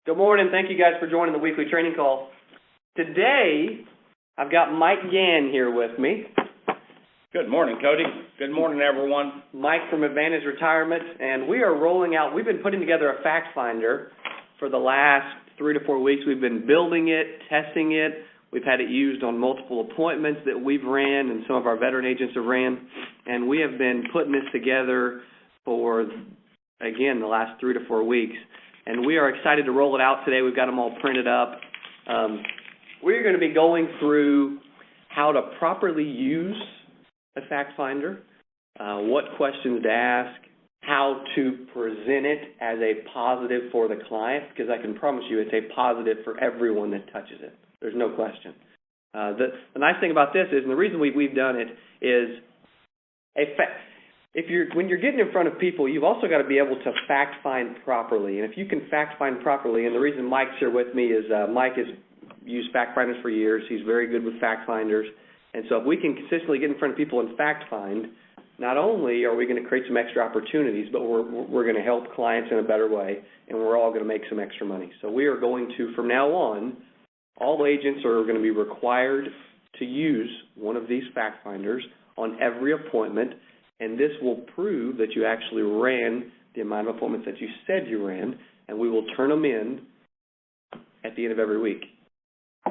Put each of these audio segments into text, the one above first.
Good morning. Thank you guys for joining the weekly training call. Today, I've got Mike Gann here with me. Good morning, Cody. Good morning, everyone. Mike from Advantage Retirement, and we are rolling out, we've been putting together a fact finder for the last 3 to 4 weeks. We've been building it, testing it. We've had it used on multiple appointments that we've ran and some of our veteran agents have ran, and we have been putting this together for, again, the last 3 to 4 weeks. And we are excited to roll it out today. We've got them all printed up. We're going to be going through how to properly use a fact finder, what questions to ask, how to present it as a positive for the client, because I can promise you it's a positive for everyone that touches it. There's no question. The nice thing about this is, and the reason we've done it is, when you're getting in front of people, you've also got to be able to fact find properly. And if you can fact find properly, and the reason Mike's here with me is Mike has used fact finders for years. He's very good with fact finders. And so if we can consistently get in front of people and fact find, not only are we going to create some extra opportunities, but we're going to help clients in a better way, and we're all going to make some extra money. So we are going to, from now on, all agents are going to be required to use one of these fact finders on every appointment, and this will prove that you actually ran the amount of appointments that you said you ran, and we will turn them in at the end of every week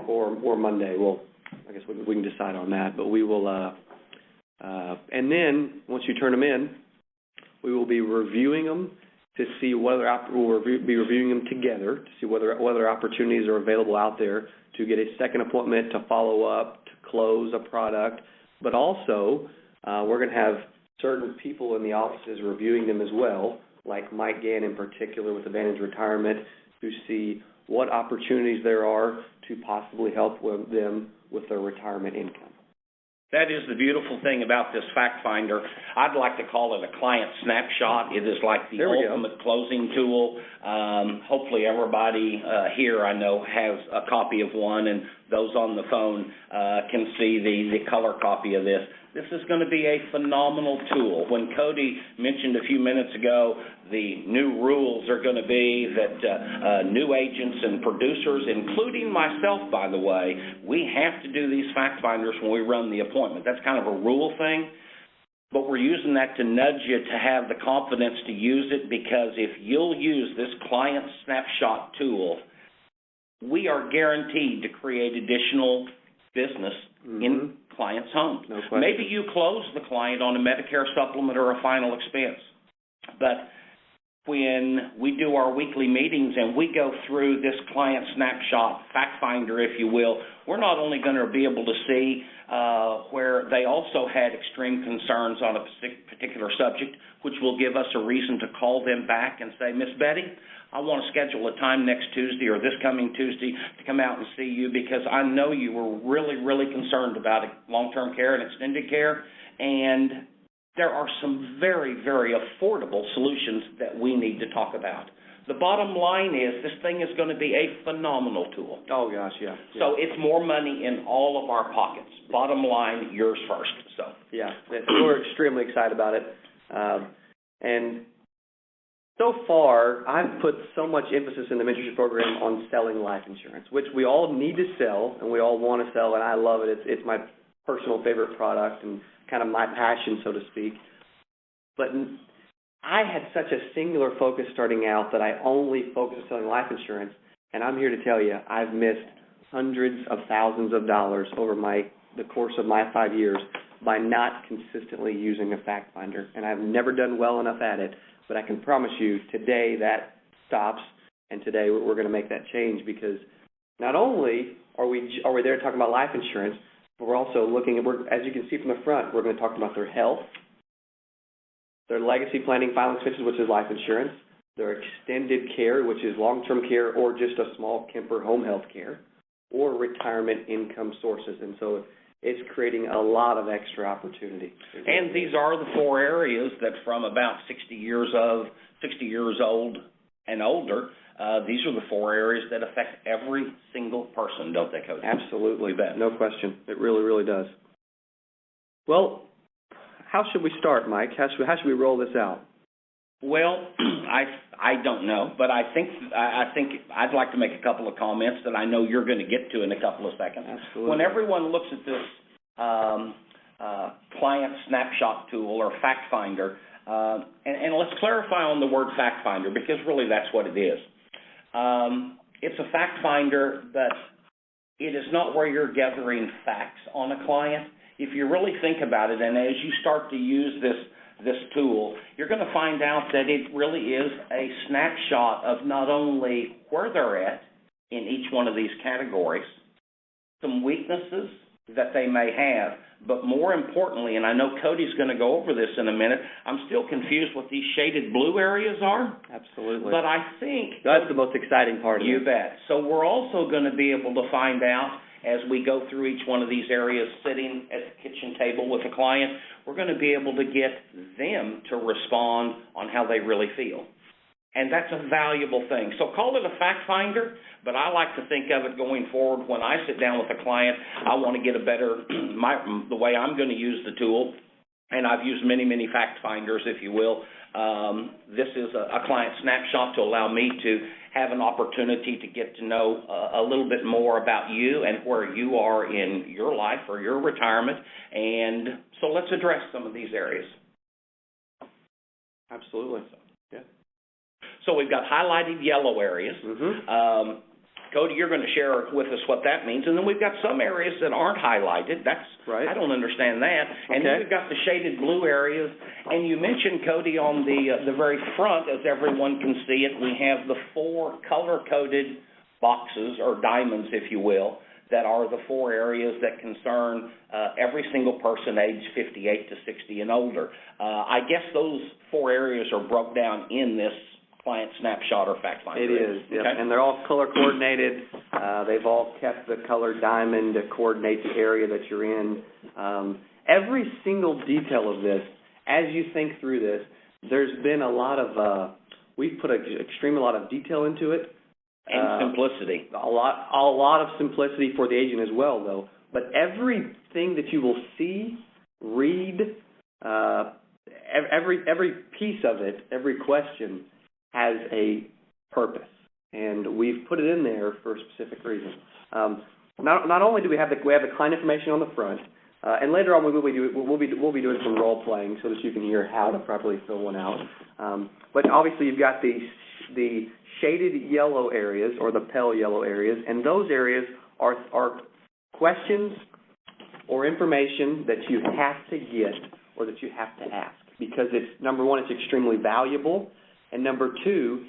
or Monday. Well, I guess we can decide on that, but we will, and then once you turn them in, we will be reviewing them to see whether we'll be reviewing them together to see whether opportunities are available out there to get a second appointment, to follow up, to close a product, but also we're going to have certain people in the offices reviewing them as well, like Mike Gann in particular with Advantage Retirement, to see what opportunities there are to possibly help them with their retirement income. That is the beautiful thing about this fact finder. I'd like to call it a client snapshot. It is like the ultimate closing tool. Hopefully everybody here, I know, has a copy of one, and those on the phone can see the color copy of this. This is going to be a phenomenal tool. When Cody mentioned a few minutes ago the new rules are going to be that new agents and producers, including myself, by the way, we have to do these fact finders when we run the appointment. That's kind of a rule thing, but we're using that to nudge you to have the confidence to use it, because if you'll use this client snapshot tool, we are guaranteed to create additional business in clients' homes. No question. Maybe you close the client on a Medicare supplement or a final expense, but when we do our weekly meetings and we go through this client snapshot fact finder, if you will, we're not only going to be able to see where they also had extreme concerns on a particular subject, which will give us a reason to call them back and say, Miss Betty, I want to schedule a time next Tuesday or this coming Tuesday to come out and see you, because I know you were really, really concerned about long-term care and extended care, and there are some very, very affordable solutions that we need to talk about. The bottom line is this thing is going to be a phenomenal tool. Oh, gosh, yeah. So it's more money in all of our pockets. Bottom line, yours first. So yeah, we're extremely excited about it. And so far, I've put so much emphasis in the mentorship program on selling life insurance, which we all need to sell and we all want to sell, and I love it. It's my personal favorite product and kind of my passion, so to speak. But I had such a singular focus starting out that I only focused on selling life insurance, and I'm here to tell you I've missed hundreds of thousands of dollars over the course of my 5 years by not consistently using a fact finder, and I've never done well enough at it. But I can promise you today that stops, and today we're going to make that change, because not only are we there talking about life insurance, but we're also looking at, as you can see from the front, we're going to talk about their health, their legacy planning final expenses, which is life insurance, their extended care, which is long-term care or just a small Kemper home health care, or retirement income sources. And so it's creating a lot of extra opportunity. And these are the 4 areas that from about 60 years old and older, these are the 4 areas that affect every single person, don't they, Cody? Absolutely. You bet. No question. It really, really does. Well, how should we start, Mike? How should we roll this out? Well, I don't know, but I think I'd like to make a couple of comments that I know you're going to get to in a couple of seconds. Absolutely. When everyone looks at this client snapshot tool or fact finder, and let's clarify on the word fact finder, because really that's what it is. It's a fact finder, but it is not where you're gathering facts on a client. If you really think about it, and as you start to use this tool, you're going to find out that it really is a snapshot of not only where they're at in each one of these categories, some weaknesses that they may have, but more importantly, and I know Cody's going to go over this in a minute, I'm still confused what these shaded blue areas are. Absolutely. But I think that's the most exciting part of it. You bet. So we're also going to be able to find out as we go through each one of these areas, sitting at the kitchen table with a client, we're going to be able to get them to respond on how they really feel. And that's a valuable thing. So call it a fact finder, but I like to think of it going forward. When I sit down with a client, I want to get a better, the way I'm going to use the tool, and I've used many, many fact finders, if you will. This is a client snapshot to allow me to have an opportunity to get to know a little bit more about you and where you are in your life or your retirement. And so let's address some of these areas. Absolutely. Yeah. So we've got highlighted yellow areas. Mm-hmm. Cody, you're going to share with us what that means. And then we've got some areas that aren't highlighted. That's right. I don't understand that. And then we've got the shaded blue areas. And you mentioned, Cody, on the very front, as everyone can see it, we have the 4 color-coded boxes, or diamonds, if you will, that are the 4 areas that concern every single person aged 58 to 60 and older. I guess those 4 areas are broke down in this client snapshot or fact finder. It is, yep. Okay. And they're all color coordinated. They've all kept the color diamond to coordinate the area that you're in. Every single detail of this, as you think through this, there's been a lot of, we've put a lot of detail into it. And simplicity. A lot of simplicity for the agent as well, though. But everything that you will see, read, every piece of it, every question has a purpose, and we've put it in there for a specific reason. Not only do we have the client information on the front, and later on we'll be doing some role playing so that you can hear how to properly fill one out. But obviously you've got the shaded yellow areas or the pale yellow areas, and those areas are questions or information that you have to get or that you have to ask, because it's, number one, it's extremely valuable. And number 2,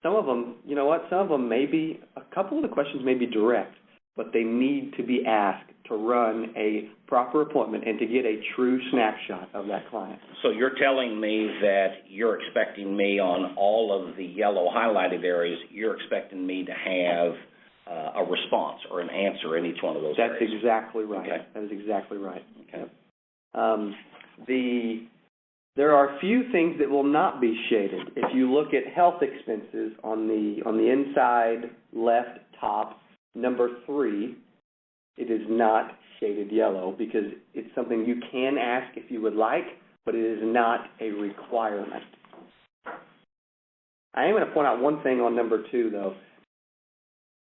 some of them, you know what, some of them may be, a couple of the questions may be direct, but they need to be asked to run a proper appointment and to get a true snapshot of that client. So you're telling me that you're expecting me on all of the yellow highlighted areas, you're expecting me to have a response or an answer in each one of those areas? That's exactly right. Okay. That is exactly right. Okay. There are a few things that will not be shaded. If you look at health expenses on the inside left top, number 3, it is not shaded yellow because it's something you can ask if you would like, but it is not a requirement. I am going to point out one thing on number 2, though.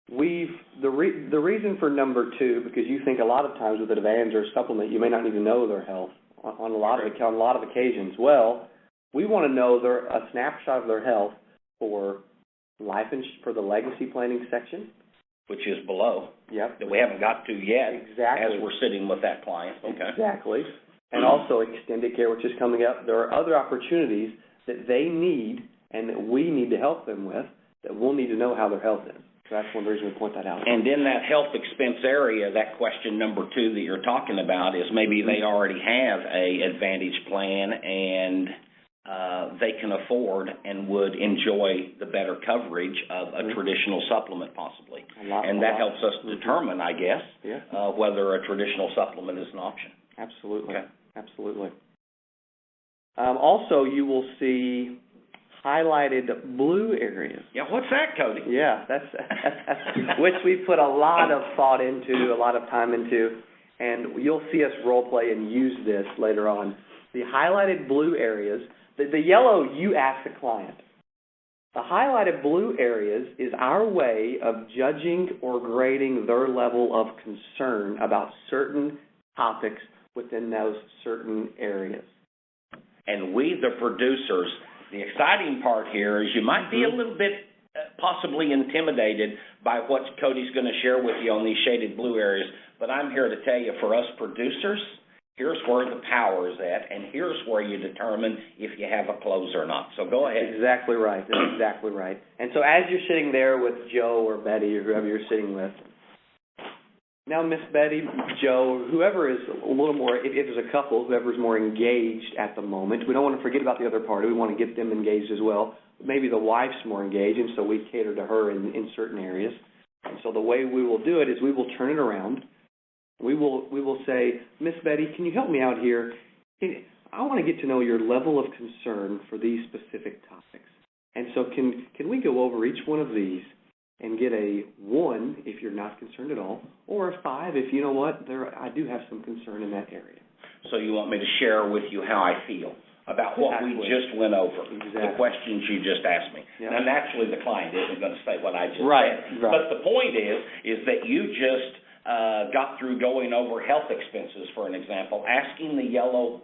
The reason for number 2, because you think a lot of times with an advantage or a supplement, you may not need to know their health. On a lot of occasions. Well, we want to know a snapshot of their health for for the legacy planning section, which is below. Yep. That we haven't got to yet. Exactly. As we're sitting with that client. Okay. Exactly. And also extended care, which is coming up. There are other opportunities that they need and that we need to help them with that we'll need to know how their health is. So that's one reason we point that out. And in that health expense area, that question number 2 that you're talking about is maybe they already have a Advantage plan and they can afford and would enjoy the better coverage of a traditional supplement possibly. And that helps us determine, I guess, whether a traditional supplement is an option. Absolutely. Okay. Absolutely. Also, you will see highlighted blue areas. Yeah, what's that, Cody? Yeah, that's which we put a lot of thought into, a lot of time into, and you'll see us role play and use this later on. The highlighted blue areas, The yellow, you ask the client. The highlighted blue areas is our way of judging or grading their level of concern about certain topics within those certain areas. And we, the producers, the exciting part here is you might be a little bit possibly intimidated by what Cody's going to share with you on these shaded blue areas, but I'm here to tell you, for us producers, here's where the power is at, and here's where you determine if you have a close or not. So go ahead. That's exactly right. That's exactly right. And so as you're sitting there with Joe or Betty or whoever you're sitting with, now Miss Betty, Joe, whoever is a little more, if there's a couple, whoever's more engaged at the moment, we don't want to forget about the other party. We want to get them engaged as well. Maybe the wife's more engaged, and so we cater to her in certain areas. And so the way we will do it is we will turn it around. We will say, Miss Betty, can you help me out here? I want to get to know your level of concern for these specific topics. And so can we go over each one of these and get a 1 if you're not concerned at all, or a 5 if, you know what, I do have some concern in that area. So you want me to share with you how I feel about what we just went over, the questions you just asked me. Yep. Now, naturally, the client isn't going to say what I just said. Right. But the point is that you just got through going over health expenses, for an example, asking the yellow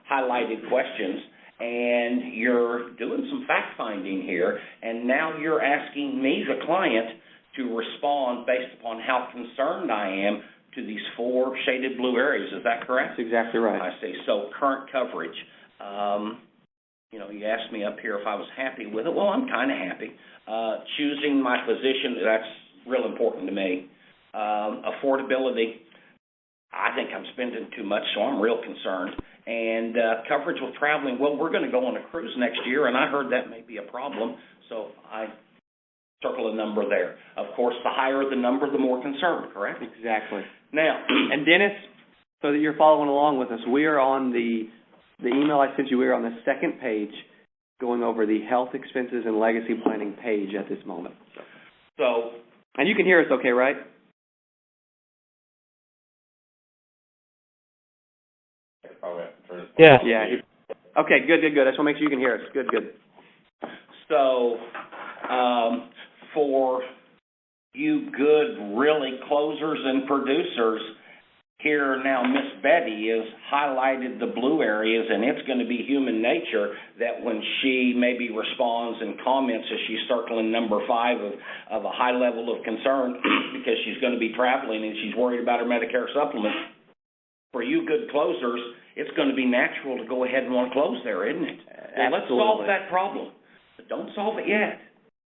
highlighted questions, and you're doing some fact-finding here, and now you're asking me, the client, to respond based upon how concerned I am to these 4 shaded blue areas. Is that correct? That's exactly right. I see. So current coverage. You asked me up here if I was happy with it. Well, I'm kind of happy. Choosing my position, that's real important to me. Affordability, I think I'm spending too much, so I'm real concerned. And coverage with traveling, well, we're going to go on a cruise next year, and I heard that may be a problem, so I circle a number there. Of course, the higher the number, the more concerned, correct? Exactly. Now, and Dennis, so that you're following along with us, we are on the email I sent you, we are on the second page going over the health expenses and legacy planning page at this moment. So, and you can hear us okay, right? Yeah. Yeah. Okay, good. I just want to make sure you can hear us. Good. So, for you good, really closers and producers, here now Miss Betty has highlighted the blue areas, and it's going to be human nature that when she maybe responds and comments as she's circling number 5 of a high level of concern because she's going to be traveling and she's worried about her Medicare supplement, for you good closers, it's going to be natural to go ahead and want to close there, isn't it? Well, let's solve that problem. But don't solve it yet.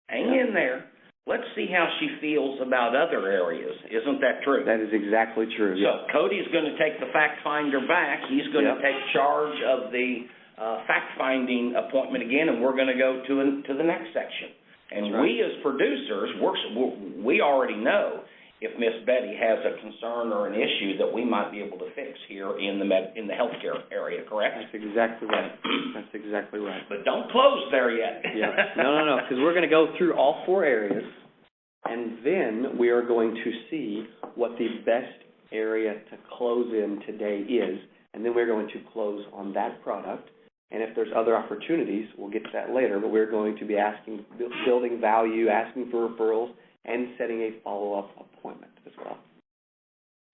Hang in there. Let's see how she feels about other areas. Isn't that true? That is exactly true. So Cody's going to take the fact finder back. He's going to take charge of the fact-finding appointment again, and we're going to go to the next section. And we as producers, we already know if Miss Betty has a concern or an issue that we might be able to fix here in the healthcare area, correct? That's exactly right. That's exactly right. But don't close there yet. Yeah. No, because we're going to go through all 4 areas, and then we are going to see what the best area to close in today is, and then we're going to close on that product. And if there's other opportunities, we'll get to that later, but we're going to be building value, asking for referrals, and setting a follow-up appointment as well.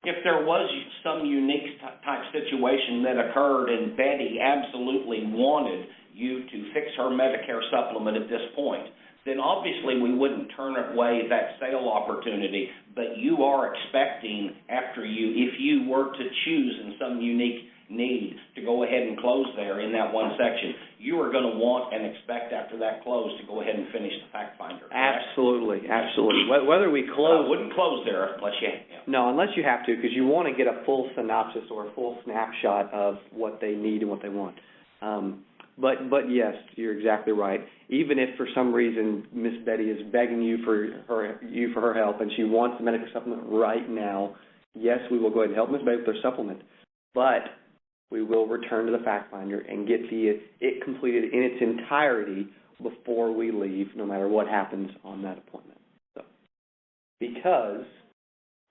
If there was some unique type situation that occurred and Betty absolutely wanted you to fix her Medicare supplement at this point, then obviously we wouldn't turn away that sale opportunity, but you are expecting if you were to choose in some unique need to go ahead and close there in that one section, you are going to want and expect after that close to go ahead and finish the fact finder. Correct? Absolutely. Whether we close, I wouldn't close there unless you. Yeah. No, unless you have to, because you want to get a full synopsis or a full snapshot of what they need and what they want. But yes, you're exactly right. Even if for some reason Miss Betty is begging you for her help and she wants the medical supplement right now, yes, we will go ahead and help Miss Betty with her supplement. But we will return to the fact finder and get it completed in its entirety before we leave, no matter what happens on that appointment. So, because,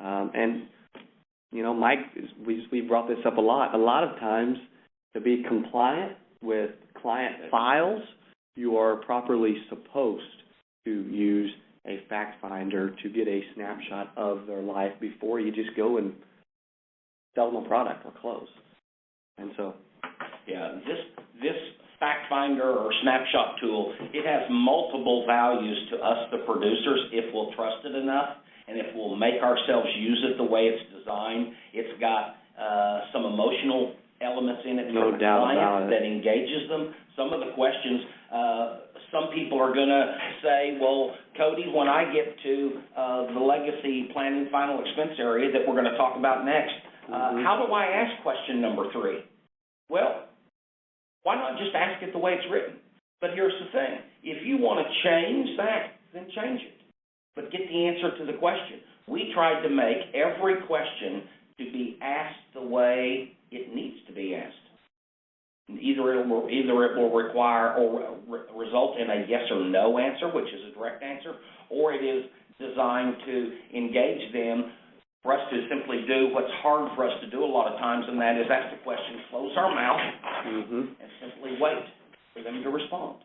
Mike, we brought this up a lot. A lot of times, to be compliant with client files, you are properly supposed to use a fact finder to get a snapshot of their life before you just go and sell them a product or close. And so, yeah, this fact finder or snapshot tool, it has multiple values to us, the producers, if we'll trust it enough, and if we'll make ourselves use it the way it's designed. It's got some emotional elements in it for the client that engages them. Some of the questions, some people are going to say, well, Cody, when I get to the legacy planning final expense area that we're going to talk about next, how do I ask question number 3? Well, why not just ask it the way it's written? But here's the thing. If you want to change that, then change it. But get the answer to the question. We tried to make every question to be asked the way it needs to be asked. Either it will require or result in a yes or no answer, which is a direct answer, or it is designed to engage them for us to simply do what's hard for us to do a lot of times, and that is ask the question, close our mouth, and simply wait for them to respond.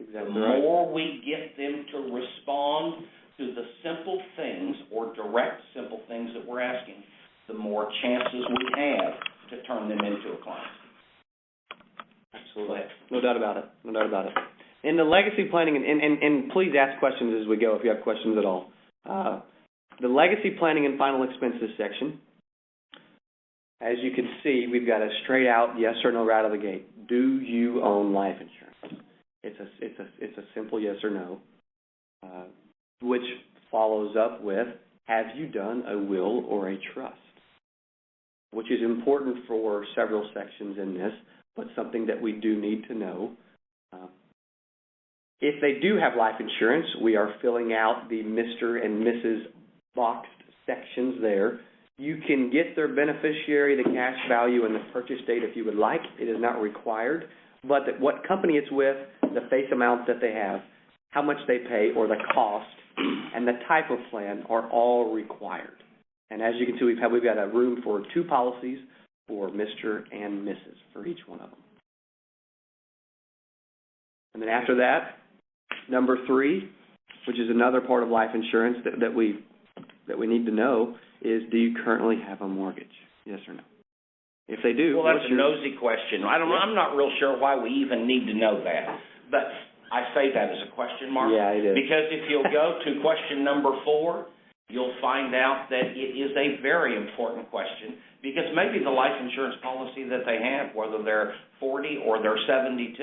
Exactly the more we get them to respond to the simple things or direct simple things that we're asking, the more chances we have to turn them into a client. Absolutely. No doubt about it. No doubt about it. In the legacy planning, and please ask questions as we go if you have questions at all. The legacy planning and final expenses section, as you can see, we've got a straight out yes or no right out of the gate. Do you own life insurance? It's a simple yes or no, which follows up with, have you done a will or a trust? Which is important for several sections in this, but something that we do need to know. If they do have life insurance, we are filling out the Mr. and Mrs. boxed sections there. You can get their beneficiary, the cash value, and the purchase date if you would like. It is not required. But what company it's with, the face amount that they have, how much they pay, or the cost, and the type of plan are all required. And as you can see, we've got a room for 2 policies for Mr. and Mrs. for each one of them. And then after that, number 3, which is another part of life insurance that we need to know, is do you currently have a mortgage? Yes or no? If they do, well, that's a nosy question. I'm not real sure why we even need to know that, but I say that as a question mark. Yeah, it is. Because if you'll go to question number 4, you'll find out that it is a very important question, because maybe the life insurance policy that they have, whether they're 40 or they're 72,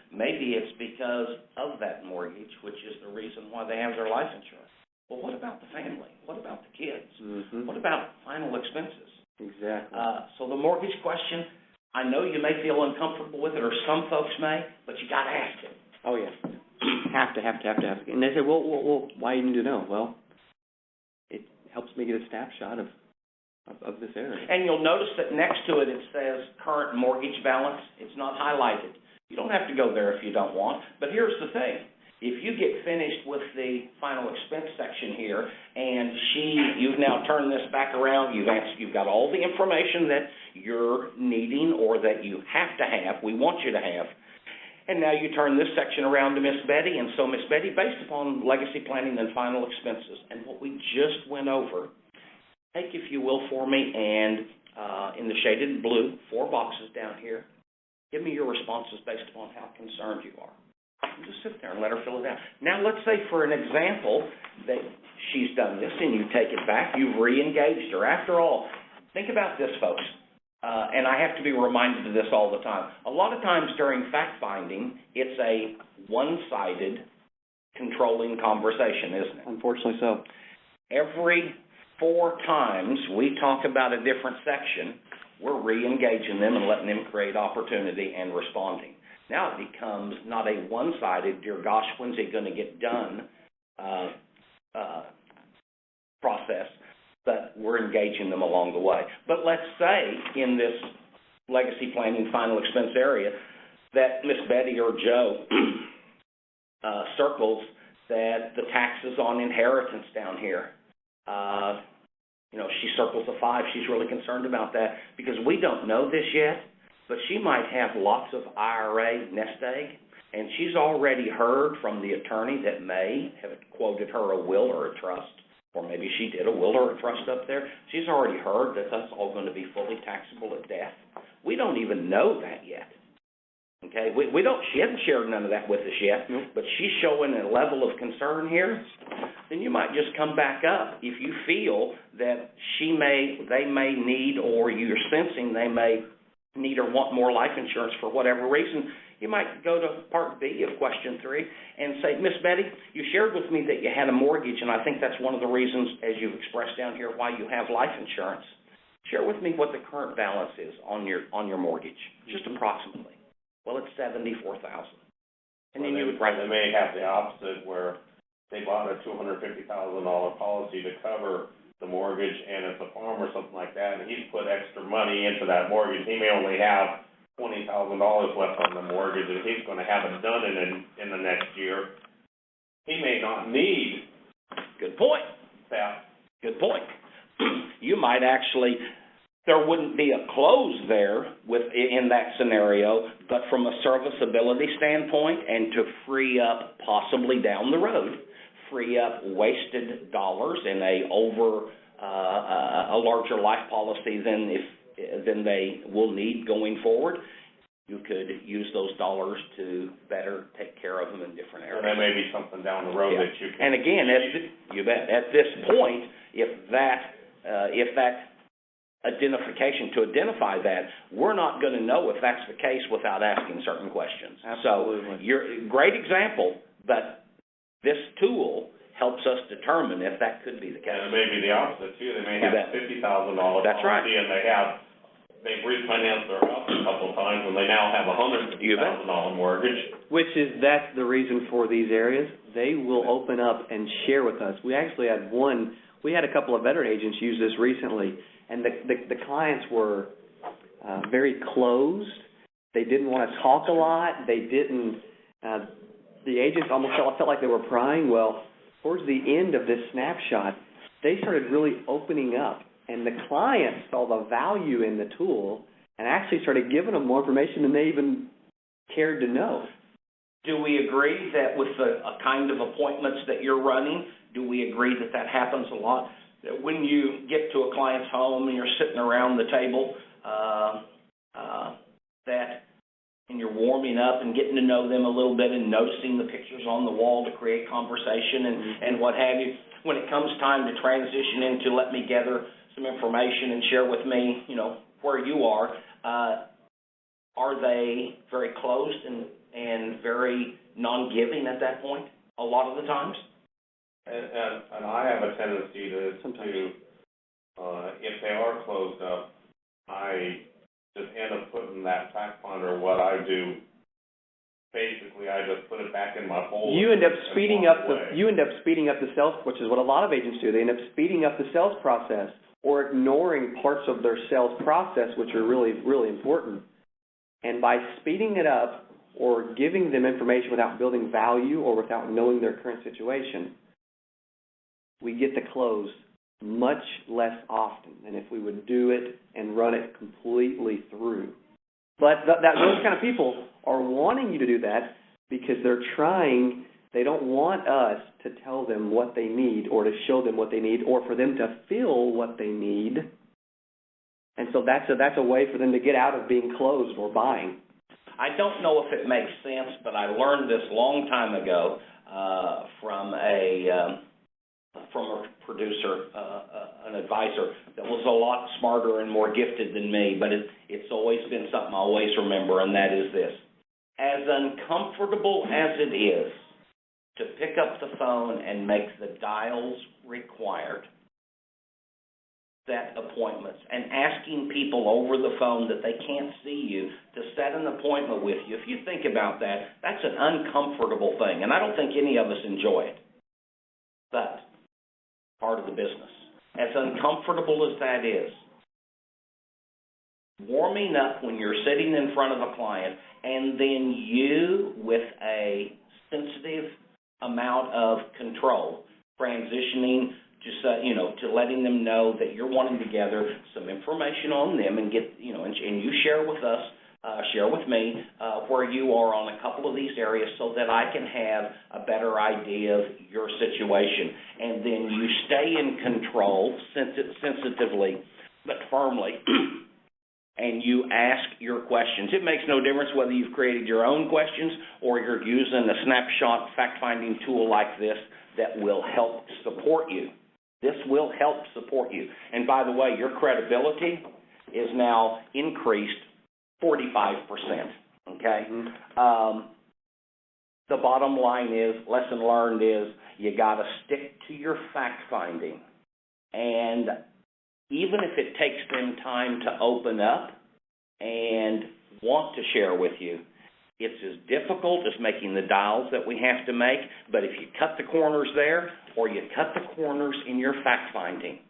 maybe it's because of that mortgage, which is the reason why they have their life insurance. Well, what about the family? What about the kids? What about final expenses? Exactly. So the mortgage question, I know you may feel uncomfortable with it, or some folks may, but you got to ask it. Oh, yeah. Have to. And they say, well, why do you need to know? Well, it helps me get a snapshot of this area. And you'll notice that next to it, it says current mortgage balance. It's not highlighted. You don't have to go there if you don't want. But here's the thing. If you get finished with the final expense section here, and you've now turned this back around, you've got all the information that you're needing or that you have to have, we want you to have, and now you turn this section around to Miss Betty, and so Miss Betty, based upon legacy planning and final expenses, and what we just went over, take, if you will, for me, and in the shaded blue, 4 boxes down here, give me your responses based upon how concerned you are. Just sit there and let her fill it out. Now, let's say, for an example, that she's done this and you take it back, you've re-engaged her. After all, think about this, folks, and I have to be reminded of this all the time. A lot of times during fact-finding, it's a one-sided controlling conversation, isn't it? Unfortunately so. Every 4 times we talk about a different section, we're re-engaging them and letting them create opportunity and responding. Now it becomes not a one-sided, dear gosh, when's it going to get done process, but we're engaging them along the way. But let's say in this legacy planning final expense area that Miss Betty or Joe circles that the taxes on inheritance down here, she circles a 5. She's really concerned about that because we don't know this yet. but she might have lots of IRA nest egg, and she's already heard from the attorney that may have quoted her a will or a trust, or maybe she did a will or a trust up there. She's already heard that that's all going to be fully taxable at death. We don't even know that yet. Okay, she hasn't shared none of that with us yet, but she's showing a level of concern here. Then you might just come back up if you feel that they may need, or you're sensing they may need or want more life insurance for whatever reason. You might go to Part B of Question 3 and say, Miss Betty, you shared with me that you had a mortgage, and I think that's one of the reasons, as you've expressed down here, why you have life insurance. Share with me what the current balance is on your mortgage, just approximately. Well, it's $74,000. And then you would write. They may have the opposite, where they bought a $250,000 policy to cover the mortgage, and it's a farm or something like that, and he's put extra money into that mortgage. He may only have $20,000 left on the mortgage, and he's going to have it done in the next year. He may not need. Good point. That. Good point. You might actually. There wouldn't be a close there in that scenario, but from a serviceability standpoint, and to free up, possibly down the road, free up wasted dollars in a larger life policy than they will need going forward, you could use those dollars to better take care of them in different areas. And there may be something down the road that you can. And again, you bet. At this point, if that identification, to identify that, we're not going to know if that's the case without asking certain questions. Absolutely. So you're a great example, but this tool helps us determine if that could be the case. And it may be the opposite too. They may have a $50,000 policy, that's right, and they've refinanced their house a couple of times, and they now have a $150,000 mortgage. That's the reason for these areas. They will open up and share with us. We actually had a couple of veteran agents use this recently, and the clients were very closed. They didn't want to talk a lot. They didn't. The agents almost felt like they were prying. Well, towards the end of this snapshot, they started really opening up, and the clients saw the value in the tool and actually started giving them more information than they even cared to know. Do we agree that with the kind of appointments that you're running, do we agree that happens a lot? That when you get to a client's home and you're sitting around the table, and you're warming up and getting to know them a little bit and noticing the pictures on the wall to create conversation and what have you, when it comes time to transition into let me gather some information and share with me, where you are they very closed and very non-giving at that point a lot of the times? And I have a tendency to if they are closed up, I just end up putting that fact finder. What I do, basically, I just put it back in my folder. You end up speeding up the sales, which is what a lot of agents do. They end up speeding up the sales process or ignoring parts of their sales process, which are really, really important. And by speeding it up or giving them information without building value or without knowing their current situation, we get the close much less often than if we would do it and run it completely through. But those kind of people are wanting you to do that because they're trying. They don't want us to tell them what they need or to show them what they need or for them to feel what they need. And so that's a way for them to get out of being closed or buying. I don't know if it makes sense, but I learned this long time ago from a producer, an advisor that was a lot smarter and more gifted than me, but it's always been something I always remember, and that is this. As uncomfortable as it is to pick up the phone and make the dials required, set appointments, and asking people over the phone that they can't see you to set an appointment with you, if you think about that, that's an uncomfortable thing, and I don't think any of us enjoy it. But part of the business. As uncomfortable as that is, warming up when you're sitting in front of a client and then you, with a sensitive amount of control, transitioning to letting them know that you're wanting to gather some information on them and get, and you share with us share with me where you are on a couple of these areas so that I can have a better idea of your situation. And then you stay in control sensitively but firmly, and you ask your questions. It makes no difference whether you've created your own questions or you're using a Snapshot fact-finding tool like this that will help support you. This will help support you. And by the way, your credibility is now increased 45%, okay? Mm-hmm. The bottom line is, lesson learned is, you got to stick to your fact-finding. And even if it takes them time to open up and want to share with you, it's as difficult as making the dials that we have to make, but if you cut the corners there or you cut the corners in your fact-finding,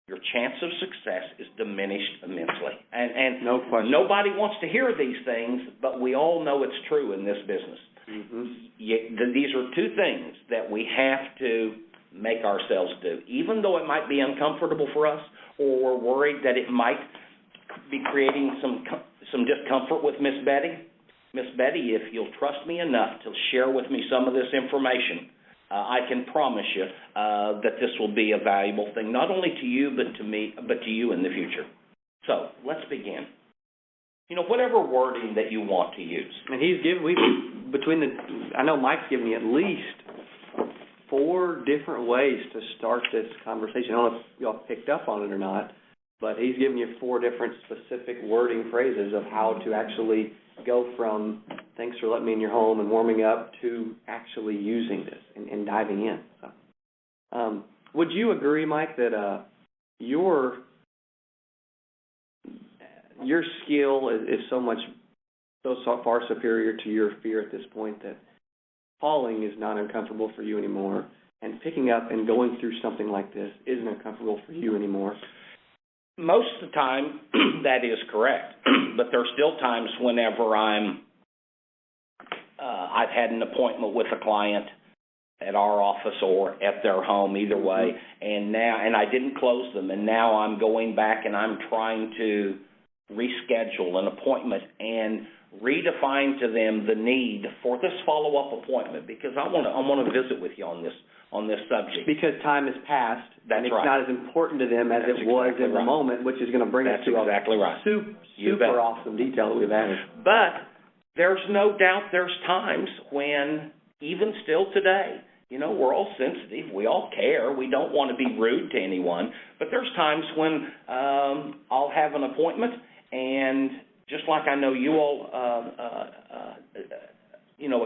your chance of success is diminished immensely. And no question. Nobody wants to hear these things, but we all know it's true in this business. Mm-hmm. These are two things that we have to make ourselves do. Even though it might be uncomfortable for us, or we're worried that it might be creating some discomfort with Miss Betty. Miss Betty, if you'll trust me enough to share with me some of this information, I can promise you that this will be a valuable thing, not only to you, but to me, but to you in the future. So let's begin. You know, whatever wording that you want to use. And he's given, I know Mike's given me at least 4 different ways to start this conversation. I don't know if y'all picked up on it or not, but he's given you 4 different specific wording phrases of how to actually go from thanks for letting me in your home and warming up to actually using this and diving in. So, would you agree, Mike, that your skill is so far superior to your fear at this point that falling is not uncomfortable for you anymore, and picking up and going through something like this isn't uncomfortable for you anymore? Most of the time, that is correct. But there are still times whenever I've had an appointment with a client at our office or at their home, either way, and I didn't close them, and now I'm going back and I'm trying to reschedule an appointment and redefine to them the need for this follow-up appointment, because I want to visit with you on this subject. Because time has passed, and it's not as important to them as it was in the moment, which is going to bring us to super awesome detail that we've added. But there's no doubt there's times when, even still today, you know, we're all sensitive, we all care, we don't want to be rude to anyone, but there's times when I'll have an appointment, and just like I know you all,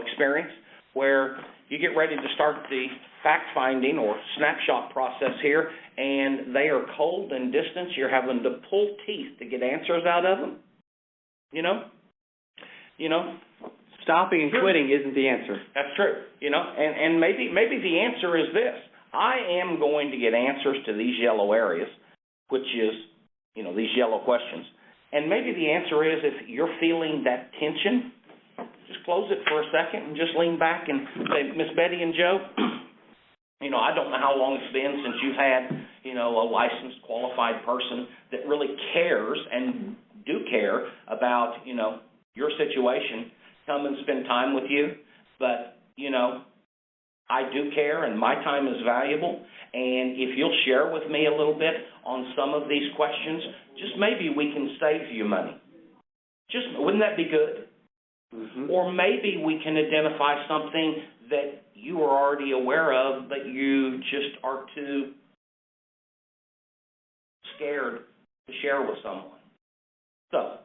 experience, where you get ready to start the fact-finding or snapshot process here, and they are cold and distant. You're having to pull teeth to get answers out of them. You know. Stopping and quitting isn't the answer. That's true. And maybe the answer is this: I am going to get answers to these yellow areas, which is, these yellow questions. And maybe the answer is, if you're feeling that tension, just close it for a second and just lean back and say, Miss Betty and Joe, I don't know how long it's been since you've had, a licensed, qualified person that really cares and do care about, your situation, come and spend time with you. But, I do care, and my time is valuable. And if you'll share with me a little bit on some of these questions, just maybe we can save you money. Wouldn't that be good? Mm-hmm. Or maybe we can identify something that you are already aware of, but you just are too scared to share with someone. So,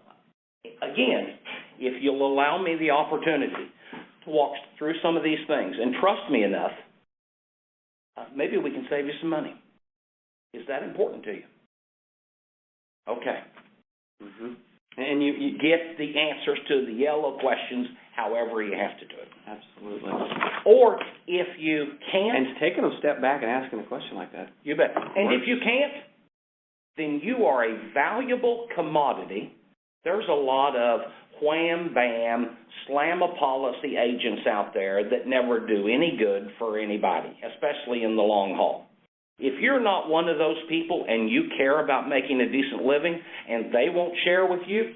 again, if you'll allow me the opportunity to walk through some of these things and trust me enough, maybe we can save you some money. Is that important to you? Okay. Mm-hmm. And you get the answers to the yellow questions however you have to do it. Absolutely. Or if you can't... And taking a step back and asking a question like that. You bet. And if you can't, then you are a valuable commodity. There's a lot of wham, bam, slam a policy agents out there that never do any good for anybody, especially in the long haul. If you're not one of those people and you care about making a decent living and they won't share with you,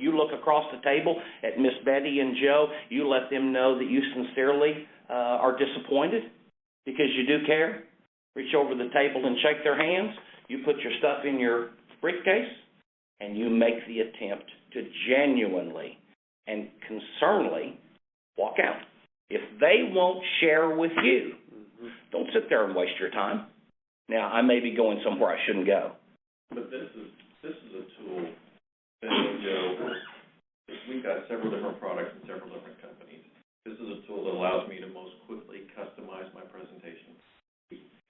You look across the table at Miss Betty and Joe, you let them know that you sincerely are disappointed because you do care. Reach over the table and shake their hands. You put your stuff in your briefcase, and you make the attempt to genuinely and concernedly walk out. If they won't share with you, don't sit there and waste your time. Now, I may be going somewhere I shouldn't go. But this is a tool that we've got several different products and several different companies. This is a tool that allows me to most quickly customize my presentation.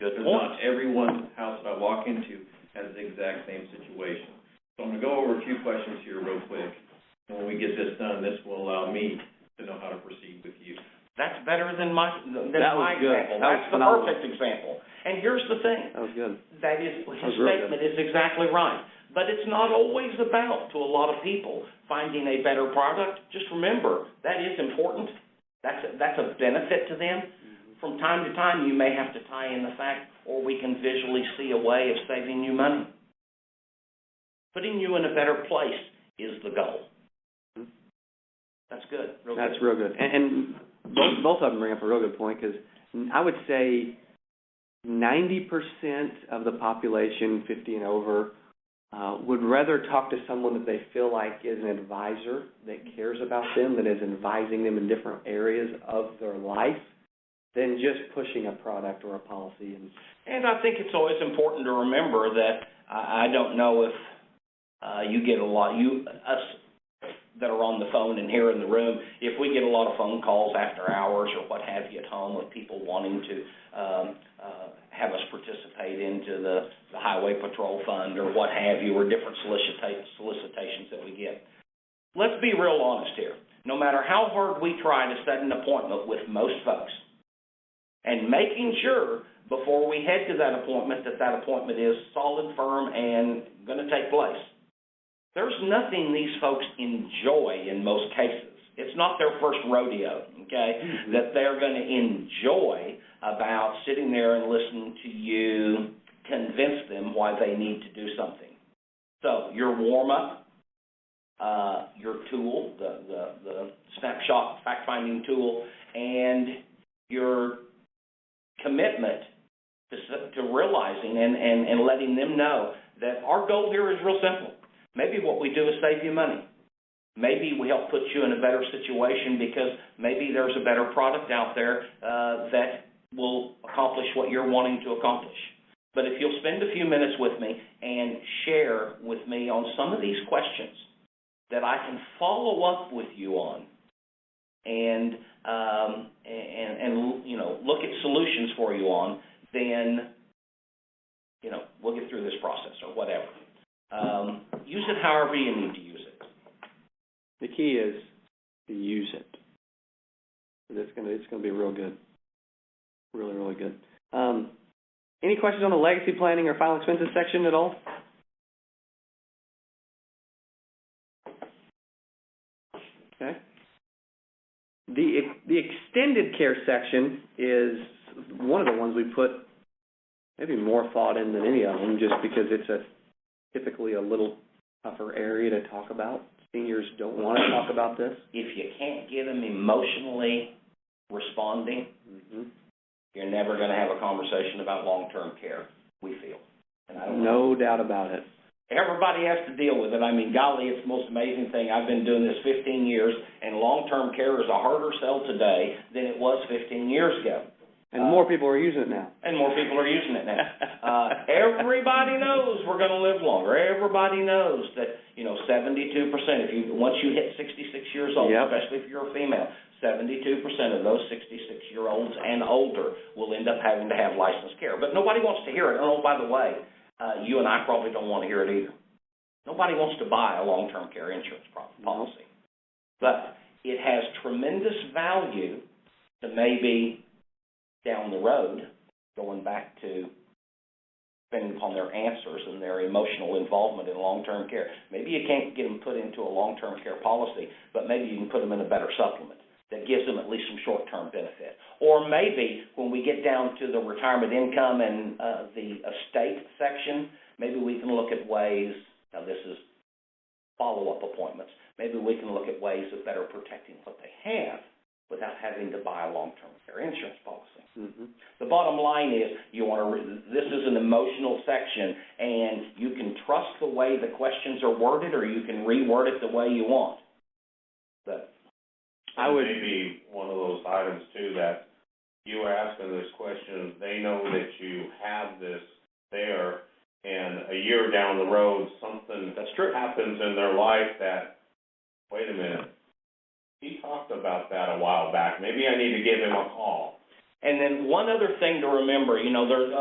Good point. Not every one house that I walk into has the exact same situation. So I'm going to go over a few questions here real quick. And when we get this done, this will allow me to know how to proceed with you. That's better than my example. That's the perfect example. And here's the thing. That was good. His statement is exactly right. But it's not always about, to a lot of people, finding a better product. Just remember, that is important. That's a benefit to them. From time to time, you may have to tie in the fact, or we can visually see a way of saving you money. Putting you in a better place is the goal. That's good. That's real good. And both of them bring up a real good point, because I would say 90% of the population, 50 and over, would rather talk to someone that they feel like is an advisor that cares about them, that is advising them in different areas of their life, than just pushing a product or a policy. And I think it's always important to remember that I don't know if you get a lot, us that are on the phone and here in the room, if we get a lot of phone calls after hours or what have you at home with people wanting to have us participate into the Highway Patrol Fund or what have you, or different solicitations that we get. Let's be real honest here. No matter how hard we try to set an appointment with most folks, and making sure before we head to that appointment that appointment is solid, firm, and going to take place, there's nothing these folks enjoy in most cases. It's not their first rodeo, okay, that they're going to enjoy about sitting there and listening to you convince them why they need to do something. So your warm-up, your tool, the Snapshot fact-finding tool, and your commitment to realizing and letting them know that our goal here is real simple. Maybe what we do is save you money. Maybe we help put you in a better situation because maybe there's a better product out there that will accomplish what you're wanting to accomplish. But if you'll spend a few minutes with me and share with me on some of these questions that I can follow up with you on, and you know, look at solutions for you on, then you know, we'll get through this process or whatever. Use it however you need to use it. The key is to use it. It's going to be real good, really, really good. Any questions on the legacy planning or final expenses section at all? Okay. The extended care section is one of the ones we put maybe more thought in than any of them, just because it's typically a little tougher area to talk about. Seniors don't want to talk about this. If you can't get them emotionally responding, you're never going to have a conversation about long-term care, we feel. And I don't know. No doubt about it. Everybody has to deal with it. I mean, golly, it's the most amazing thing. I've been doing this 15 years, and long-term care is a harder sell today than it was 15 years ago. And more people are using it now. And more people are using it now. Everybody knows we're going to live longer. Everybody knows that, you know, 72%, once you hit 66 years old, especially if you're a female, 72% of those 66-year-olds and older will end up having to have licensed care. But nobody wants to hear it. Oh, by the way, you and I probably don't want to hear it either. Nobody wants to buy a long-term care insurance policy. But it has tremendous value to maybe down the road, going back to depending upon their answers and their emotional involvement in long-term care. Maybe you can't get them put into a long-term care policy, but maybe you can put them in a better supplement that gives them at least some short-term benefit. Or maybe when we get down to the retirement income and the estate section, maybe we can look at ways, now this is follow-up appointments. Maybe we can look at ways of better protecting what they have without having to buy a long-term care insurance policy. Mm-hmm. The bottom line is this is an emotional section, and you can trust the way the questions are worded, or you can reword it the way you want. But maybe one of those items too, that you asking this question, they know that you have this there, and a year down the road, something that's true. happens in their life that, wait a minute, he talked about that a while back. Maybe I need to give him a call. And then one other thing to remember, there's